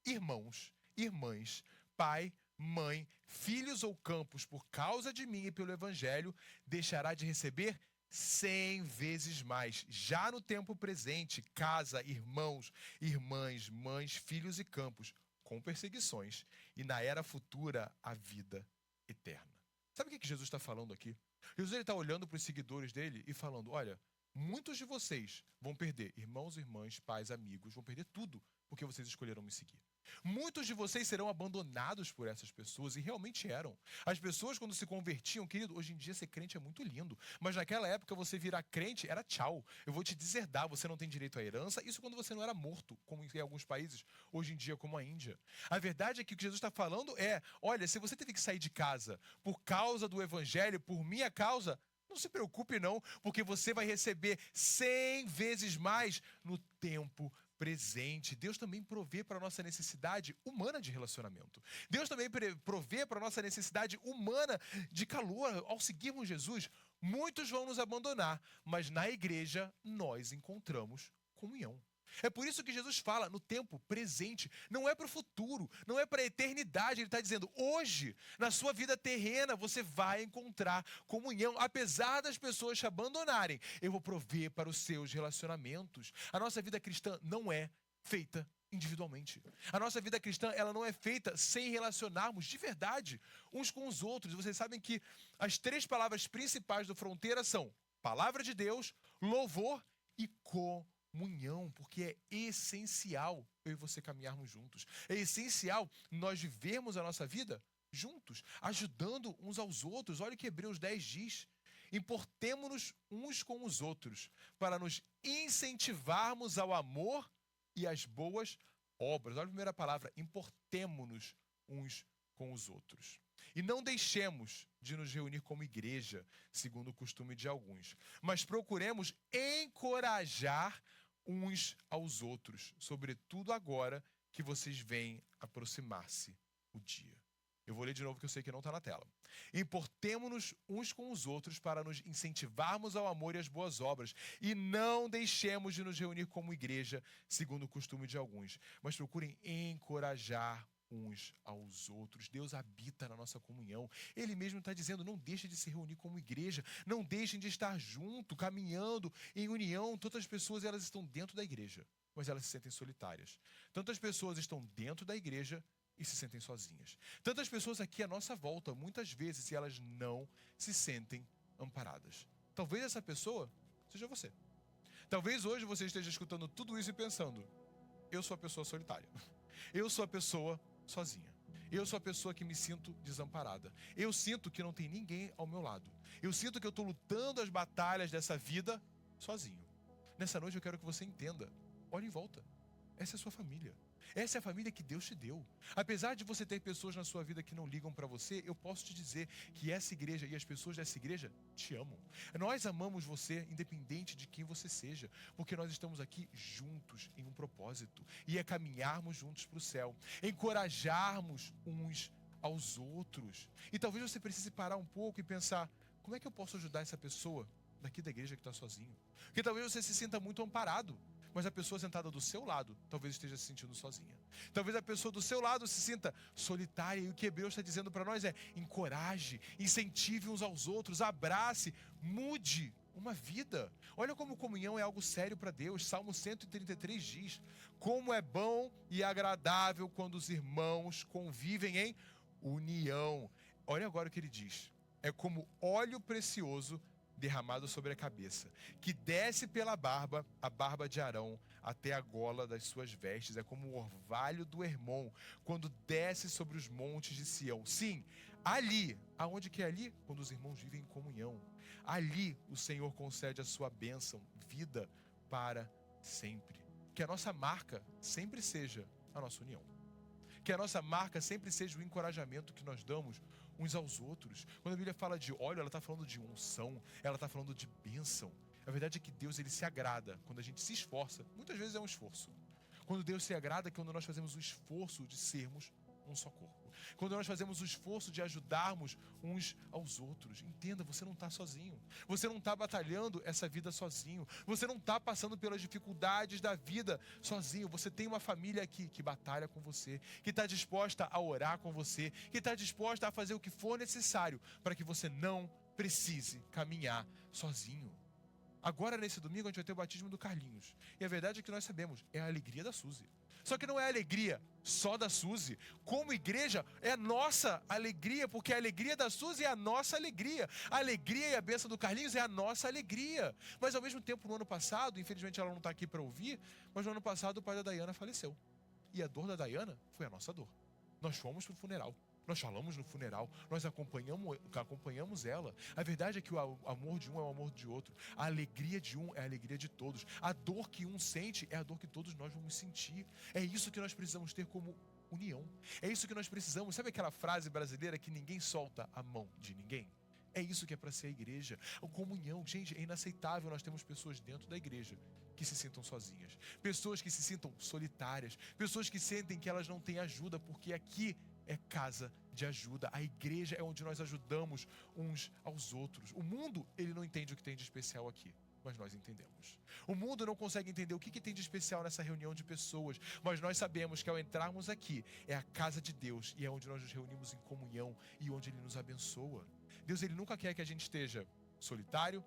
irmãos, irmãs, pai, mãe, filhos ou campos por causa de mim e pelo evangelho, deixará de receber 100 vezes mais. Já no tempo presente, casa, irmãos, irmãs, mães, filhos e campos, com perseguições, e na era futura, a vida eterna. Sabe o que Jesus está falando aqui? Jesus está olhando para os seguidores dele e falando, olha, muitos de vocês vão perder irmãos, irmãs, pais, amigos, vão perder tudo porque vocês escolheram me seguir. Muitos de vocês serão abandonados por essas pessoas, e realmente eram. As pessoas, quando se convertiam, querido, hoje em dia ser crente é muito lindo, mas naquela época você virar crente era tchau. Eu vou te deserdar, você não tem direito à herança. Isso quando você não era morto, como em alguns países, hoje em dia, como a Índia. A verdade é que o que Jesus está falando é, olha, se você teve que sair de casa por causa do evangelho, por minha causa, não se preocupe não, porque você vai receber 100 vezes mais no tempo presente. Deus também provê para a nossa necessidade humana de relacionamento. Deus também provê para a nossa necessidade humana de calor. Ao seguirmos Jesus, muitos vão nos abandonar, mas na igreja nós encontramos comunhão. É por isso que Jesus fala no tempo presente, não é para o futuro, não é para a eternidade. Ele está dizendo, hoje, na sua vida terrena, você vai encontrar comunhão. Apesar das pessoas te abandonarem, eu vou prover para os seus relacionamentos. A nossa vida cristã não é feita individualmente. A nossa vida cristã, ela não é feita sem relacionarmos de verdade uns com os outros. Vocês sabem que as 3 palavras principais do Fronteira são palavra de Deus, louvor e comunhão, porque é essencial eu e você caminharmos juntos. É essencial nós vivermos a nossa vida juntos, ajudando uns aos outros. Olha o que Hebreus 10 diz. Importemo-nos uns com os outros para nos incentivarmos ao amor e às boas obras. Olha a primeira palavra, importemo-nos uns com os outros. E não deixemos de nos reunir como igreja, segundo o costume de alguns, mas procuremos encorajar uns aos outros, sobretudo agora que vocês veem aproximar-se o dia. Eu vou ler de novo que eu sei que não está na tela. Importemo-nos uns com os outros para nos incentivarmos ao amor e às boas obras, e não deixemos de nos reunir como igreja, segundo o costume de alguns, mas procurem encorajar uns aos outros. Deus habita na nossa comunhão. Ele mesmo está dizendo, não deixem de se reunir como igreja, não deixem de estar junto, caminhando em união. Tantas pessoas, elas estão dentro da igreja, mas elas se sentem solitárias. Tantas pessoas estão dentro da igreja e se sentem sozinhas. Tantas pessoas aqui à nossa volta, muitas vezes, e elas não se sentem amparadas. Talvez essa pessoa seja você. Talvez hoje você esteja escutando tudo isso e pensando, eu sou a pessoa solitária. Eu sou a pessoa sozinha. Eu sou a pessoa que me sinto desamparada. Eu sinto que não tem ninguém ao meu lado. Eu sinto que eu estou lutando as batalhas dessa vida sozinho. Nessa noite eu quero que você entenda. Olhe em volta. Essa é a sua família. Essa é a família que Deus te deu. Apesar de você ter pessoas na sua vida que não ligam para você, eu posso te dizer que essa igreja e as pessoas dessa igreja te amam. Nós amamos você independente de quem você seja, porque nós estamos aqui juntos em um propósito, e é caminharmos juntos para o céu, encorajarmos uns aos outros. E talvez você precise parar um pouco e pensar, como é que eu posso ajudar essa pessoa daqui da igreja que está sozinho? Porque talvez você se sinta muito amparado, mas a pessoa sentada do seu lado talvez esteja se sentindo sozinha. Talvez a pessoa do seu lado se sinta solitária, e o que Hebreus está dizendo para nós é, encoraje, incentive uns aos outros, abrace, mude uma vida. Olha como comunhão é algo sério para Deus. Salmo 133 diz, como é bom e agradável quando os irmãos convivem em união. Olha agora o que ele diz, é como óleo precioso derramado sobre a cabeça, que desce pela barba, a barba de Arão, até a gola das suas vestes. É como o orvalho do Hermon, quando desce sobre os montes de Sião. Sim, ali, aonde que é ali? Quando os irmãos vivem em comunhão. Ali o Senhor concede a sua bênção, vida para sempre. Que a nossa marca sempre seja a nossa união. Que a nossa marca sempre seja o encorajamento que nós damos uns aos outros. Quando a Bíblia fala de óleo, ela está falando de unção, ela está falando de bênção. A verdade é que Deus, ele se agrada quando a gente se esforça. Muitas vezes é um esforço. Quando Deus se agrada é quando nós fazemos o esforço de sermos um só corpo. Quando nós fazemos o esforço de ajudarmos uns aos outros. Entenda, você não está sozinho. Você não está batalhando essa vida sozinho. Você não está passando pelas dificuldades da vida sozinho. Você tem uma família aqui que batalha com você, que está disposta a orar com você, que está disposta a fazer o que for necessário para que você não precise caminhar sozinho. Agora, nesse domingo, a gente vai ter o batismo do Carlinhos. E a verdade é que nós sabemos, é a alegria da Suzy. Só que não é a alegria só da Suzy. Como igreja, é a nossa alegria, porque a alegria da Suzy é a nossa alegria. A alegria e a bênção do Carlinhos é a nossa alegria. Mas, ao mesmo tempo, no ano passado, infelizmente ela não está aqui para ouvir, mas no ano passado o pai da Dayana faleceu. E a dor da Dayana foi a nossa dor. Nós fomos para o funeral. Nós falamos no funeral, nós acompanhamos ela. A verdade é que o amor de um é o amor de outro. A alegria de um é a alegria de todos. A dor que um sente é a dor que todos nós vamos sentir. É isso que nós precisamos ter como união. É isso que nós precisamos. Sabe aquela frase brasileira que ninguém solta a mão de ninguém? É isso que é para ser a igreja. A comunhão, gente, é inaceitável. Nós temos pessoas dentro da igreja que se sintam sozinhas. Pessoas que se sintam solitárias. Pessoas que sentem que elas não têm ajuda, porque aqui é casa de ajuda. A igreja é onde nós ajudamos uns aos outros. O mundo, ele não entende o que tem de especial aqui, mas nós entendemos. O mundo não consegue entender o que tem de especial nessa reunião de pessoas, mas nós sabemos que ao entrarmos aqui, é a casa de Deus e é onde nós nos reunimos em comunhão e onde Ele nos abençoa. Deus, Ele nunca quer que a gente esteja solitário,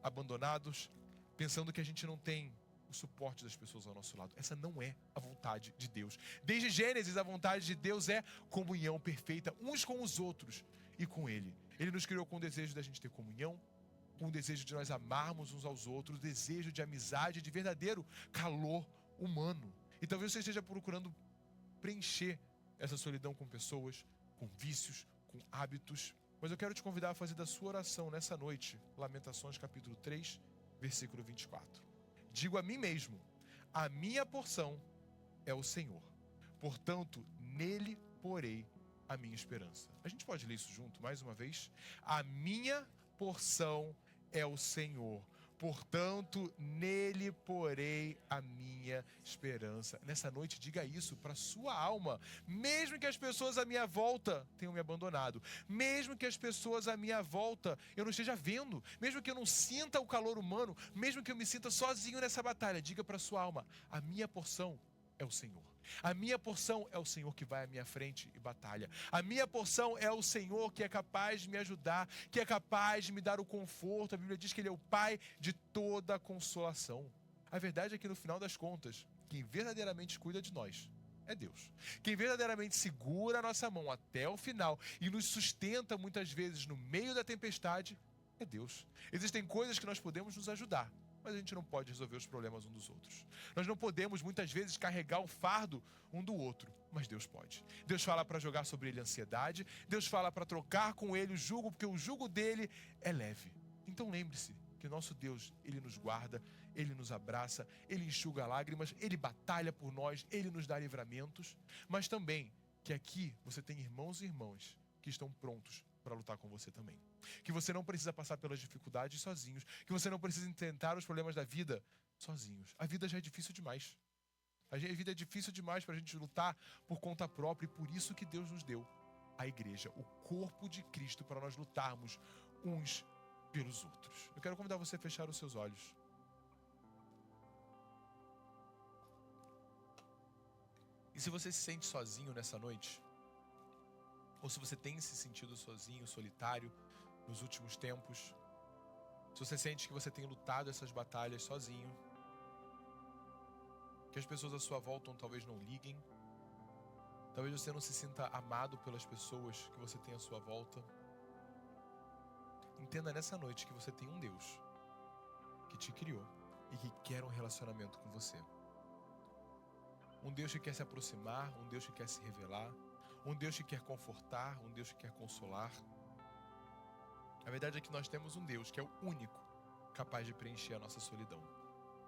abandonados, pensando que a gente não tem o suporte das pessoas ao nosso lado. Essa não é a vontade de Deus. Desde Gênesis, a vontade de Deus é comunhão perfeita uns com os outros e com Ele. Ele nos criou com o desejo da gente ter comunhão, com o desejo de nós amarmos uns aos outros, o desejo de amizade, de verdadeiro calor humano. E talvez você esteja procurando preencher essa solidão com pessoas, com vícios, com hábitos. Mas eu quero te convidar a fazer da sua oração nessa noite, Lamentações capítulo 3, versículo 24. Digo a mim mesmo, a minha porção é o Senhor. Portanto, nele porei a minha esperança. A gente pode ler isso junto mais uma vez? A minha porção é o Senhor. Portanto, nele porei a minha esperança. Nessa noite, diga isso para sua alma. Mesmo que as pessoas à minha volta tenham me abandonado, mesmo que as pessoas à minha volta eu não esteja vendo, mesmo que eu não sinta o calor humano, mesmo que eu me sinta sozinho nessa batalha, diga para sua alma, a minha porção é o Senhor. A minha porção é o Senhor que vai à minha frente e batalha. A minha porção é o Senhor que é capaz de me ajudar, que é capaz de me dar o conforto. A Bíblia diz que Ele é o Pai de toda consolação. A verdade é que no final das contas, quem verdadeiramente cuida de nós é Deus. Quem verdadeiramente segura a nossa mão até o final e nos sustenta muitas vezes no meio da tempestade é Deus. Existem coisas que nós podemos nos ajudar, mas a gente não pode resolver os problemas um dos outros. Nós não podemos, muitas vezes, carregar o fardo um do outro, mas Deus pode. Deus fala para jogar sobre ele a ansiedade, Deus fala para trocar com ele o jugo, porque o jugo dele é leve. Então lembre-se que o nosso Deus, Ele nos guarda, Ele nos abraça, Ele enxuga lágrimas, Ele batalha por nós, Ele nos dá livramentos, mas também que aqui você tem irmãos e irmãs que estão prontos para lutar com você também. Que você não precisa passar pelas dificuldades sozinhos. Que você não precisa enfrentar os problemas da vida sozinhos. A vida já é difícil demais. A vida é difícil demais para a gente lutar por conta própria. E por isso que Deus nos deu a igreja, o corpo de Cristo, para nós lutarmos uns pelos outros. Eu quero convidar você a fechar os seus olhos. E se você se sente sozinho nessa noite, ou se você tem se sentido sozinho, solitário, nos últimos tempos, se você sente que você tem lutado essas batalhas sozinho, que as pessoas à sua volta talvez não liguem, talvez você não se sinta amado pelas pessoas que você tem à sua volta, entenda nessa noite que você tem um Deus que te criou e que quer um relacionamento com você. Um Deus que quer se aproximar, um Deus que quer se revelar, um Deus que quer confortar, um Deus que quer consolar. A verdade é que nós temos um Deus que é o único capaz de preencher a nossa solidão.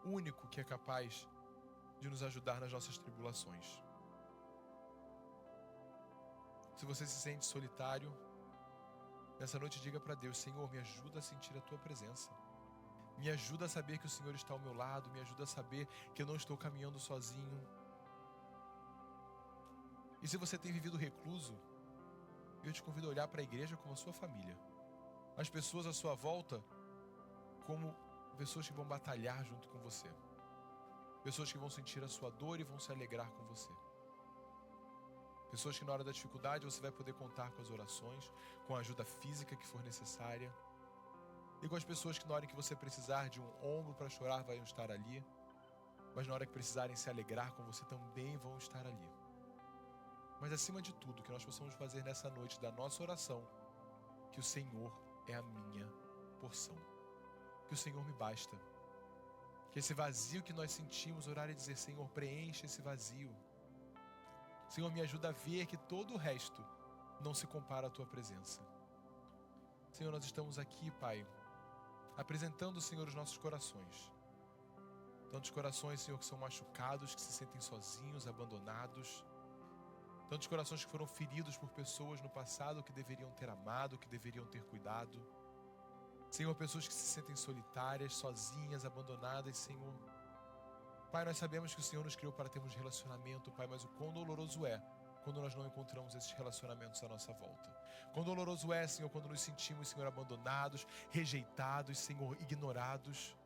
O único que é capaz de nos ajudar nas nossas tribulações. Se você se sente solitário, nessa noite diga para Deus: Senhor, me ajuda a sentir a Tua presença. Me ajuda a saber que o Senhor está ao meu lado, me ajuda a saber que eu não estou caminhando sozinho. E se você tem vivido recluso, eu te convido a olhar para a igreja como a sua família. As pessoas à sua volta como pessoas que vão batalhar junto com você. Pessoas que vão sentir a sua dor e vão se alegrar com você. Pessoas que na hora da dificuldade você vai poder contar com as orações, com a ajuda física que for necessária. E com as pessoas que na hora em que você precisar de um ombro para chorar vão estar ali. Mas na hora que precisarem se alegrar com você também vão estar ali. Mas acima de tudo, que nós possamos fazer nessa noite da nossa oração, que o Senhor é a minha porção. Que o Senhor me basta. Que esse vazio que nós sentimos, orar e dizer, Senhor, preenche esse vazio. Senhor, me ajuda a ver que todo o resto não se compara à Tua presença. Senhor, nós estamos aqui, Pai, apresentando, Senhor, os nossos corações. Tantos corações, Senhor, que são machucados, que se sentem sozinhos, abandonados. Tantos corações que foram feridos por pessoas no passado que deveriam ter amado, que deveriam ter cuidado. Senhor, pessoas que se sentem solitárias, sozinhas, abandonadas, Senhor. Pai, nós sabemos que o Senhor nos criou para termos relacionamento, Pai, mas o quão doloroso é quando nós não encontramos esses relacionamentos à nossa volta. Quão doloroso é, Senhor, quando nos sentimos, Senhor, abandonados, rejeitados, Senhor, ignorados.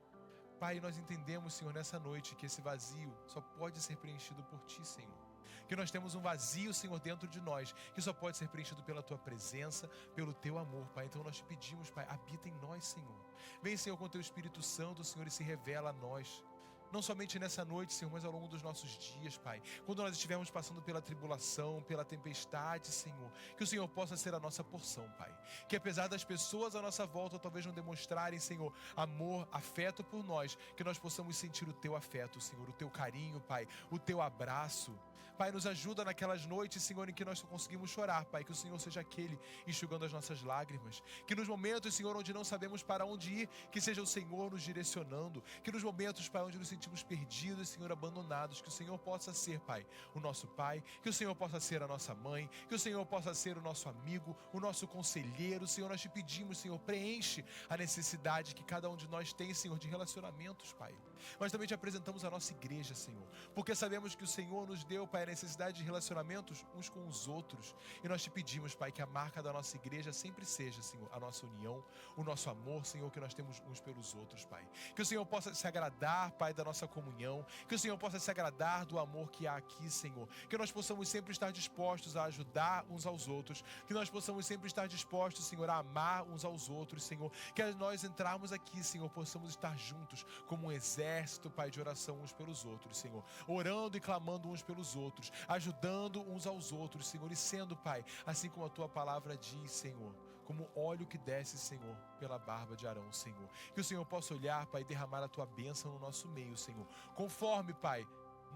Pai, nós entendemos, Senhor, nessa noite que esse vazio só pode ser preenchido por Ti, Senhor. Que nós temos um vazio, Senhor, dentro de nós, que só pode ser preenchido pela Tua presença, pelo Teu amor, Pai. Então nós te pedimos, Pai, habita em nós, Senhor. Vem, Senhor, com Teu Espírito Santo, Senhor, e se revela a nós. Não somente nessa noite, Senhor, mas ao longo dos nossos dias, Pai. Quando nós estivermos passando pela tribulação, pela tempestade, Senhor, que o Senhor possa ser a nossa porção, Pai. Que apesar das pessoas à nossa volta talvez não demonstrarem, Senhor, amor, afeto por nós, que nós possamos sentir o Teu afeto, Senhor, o Teu carinho, Pai, o Teu abraço. Pai, nos ajuda naquelas noites, Senhor, em que nós só conseguimos chorar, Pai. Que o Senhor seja aquele enxugando as nossas lágrimas. Que nos momentos, Senhor, onde não sabemos para onde ir, que seja o Senhor nos direcionando. Que nos momentos, Pai, onde nos sentimos perdidos, Senhor, abandonados, que o Senhor possa ser, Pai, o nosso Pai. Que o Senhor possa ser a nossa mãe. Que o Senhor possa ser o nosso amigo, o nosso conselheiro. Senhor, nós te pedimos, Senhor, preenche a necessidade que cada um de nós tem, Senhor, de relacionamentos, Pai. Mas também te apresentamos a nossa igreja, Senhor. Porque sabemos que o Senhor nos deu, Pai, a necessidade de relacionamentos uns com os outros. E nós te pedimos, Pai, que a marca da nossa igreja sempre seja, Senhor, a nossa união, o nosso amor, Senhor, que nós temos uns pelos outros, Pai. Que o Senhor possa se agradar, Pai, da nossa comunhão. Que o Senhor possa se agradar do amor que há aqui, Senhor. Que nós possamos sempre estar dispostos a ajudar uns aos outros. Que nós possamos sempre estar dispostos, Senhor, a amar uns aos outros, Senhor. Que nós entrarmos aqui, Senhor, possamos estar juntos como um exército, Pai, de oração uns pelos outros, Senhor. Orando e clamando uns pelos outros. Ajudando uns aos outros, Senhor. E sendo, Pai, assim como a Tua palavra diz, Senhor, como óleo que desce, Senhor, pela barba de Arão, Senhor. Que o Senhor possa olhar, Pai, e derramar a Tua bênção no nosso meio, Senhor. Conforme, Pai,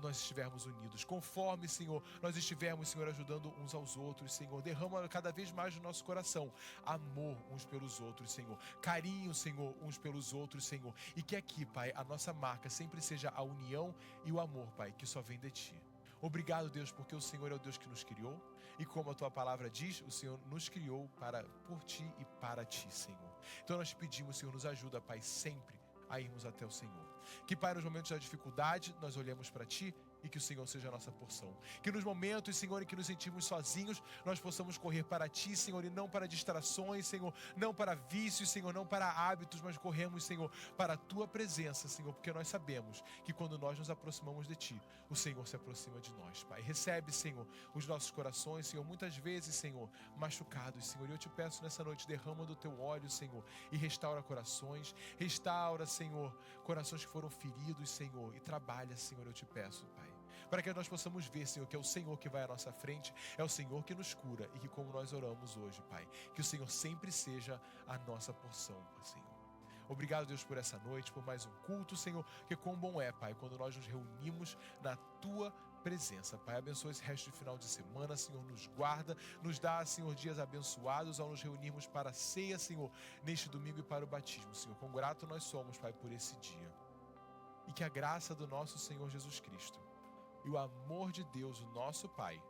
nós estivermos unidos, conforme, Senhor, nós estivermos, Senhor, ajudando uns aos outros, Senhor. Derrama cada vez mais no nosso coração amor uns pelos outros, Senhor. Carinho, Senhor, uns pelos outros, Senhor. E que aqui, Pai, a nossa marca sempre seja a união e o amor, Pai, que só vem de Ti. Obrigado, Deus, porque o Senhor é o Deus que nos criou. E como a Tua palavra diz, o Senhor nos criou por Ti e para Ti, Senhor. Então nós te pedimos, Senhor, nos ajuda, Pai, sempre a irmos até o Senhor. Que, Pai, nos momentos da dificuldade, nós olhemos para Ti e que o Senhor seja a nossa porção. Que nos momentos, Senhor, em que nos sentimos sozinhos, nós possamos correr para Ti, Senhor, e não para distrações, Senhor, não para vícios, Senhor, não para hábitos, mas corremos, Senhor, para a Tua presença, Senhor, porque nós sabemos que quando nós nos aproximamos de Ti, o Senhor se aproxima de nós, Pai. Recebe, Senhor, os nossos corações, Senhor, muitas vezes, Senhor, machucados, Senhor, e eu te peço nessa noite, derrama do Teu óleo, Senhor, e restaura corações, restaura, Senhor, corações que foram feridos, Senhor, e trabalha, Senhor, eu te peço, Pai, para que nós possamos ver, Senhor, que é o Senhor que vai à nossa frente, é o Senhor que nos cura e que como nós oramos hoje, Pai, que o Senhor sempre seja a nossa porção, Senhor. Obrigado, Deus, por essa noite, por mais um culto, Senhor, que quão bom é, Pai, quando nós nos reunimos na Tua presença, Pai. Abençoa esse resto de final de semana, Senhor, nos guarda, nos dá, Senhor, dias abençoados ao nos reunirmos para a ceia, Senhor, neste domingo e para o batismo, Senhor. Quão grato nós somos, Pai, por esse dia. E que a graça do nosso Senhor Jesus Cristo e o amor de Deus, o nosso Pai,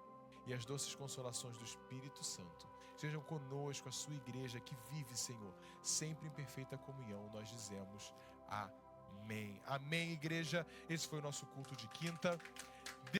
e as doces consolações do Espírito Santo estejam conosco, a sua igreja que vive, Senhor, sempre em perfeita comunhão. Nós dizemos amém. Amém, igreja. Esse foi o nosso culto de quinta.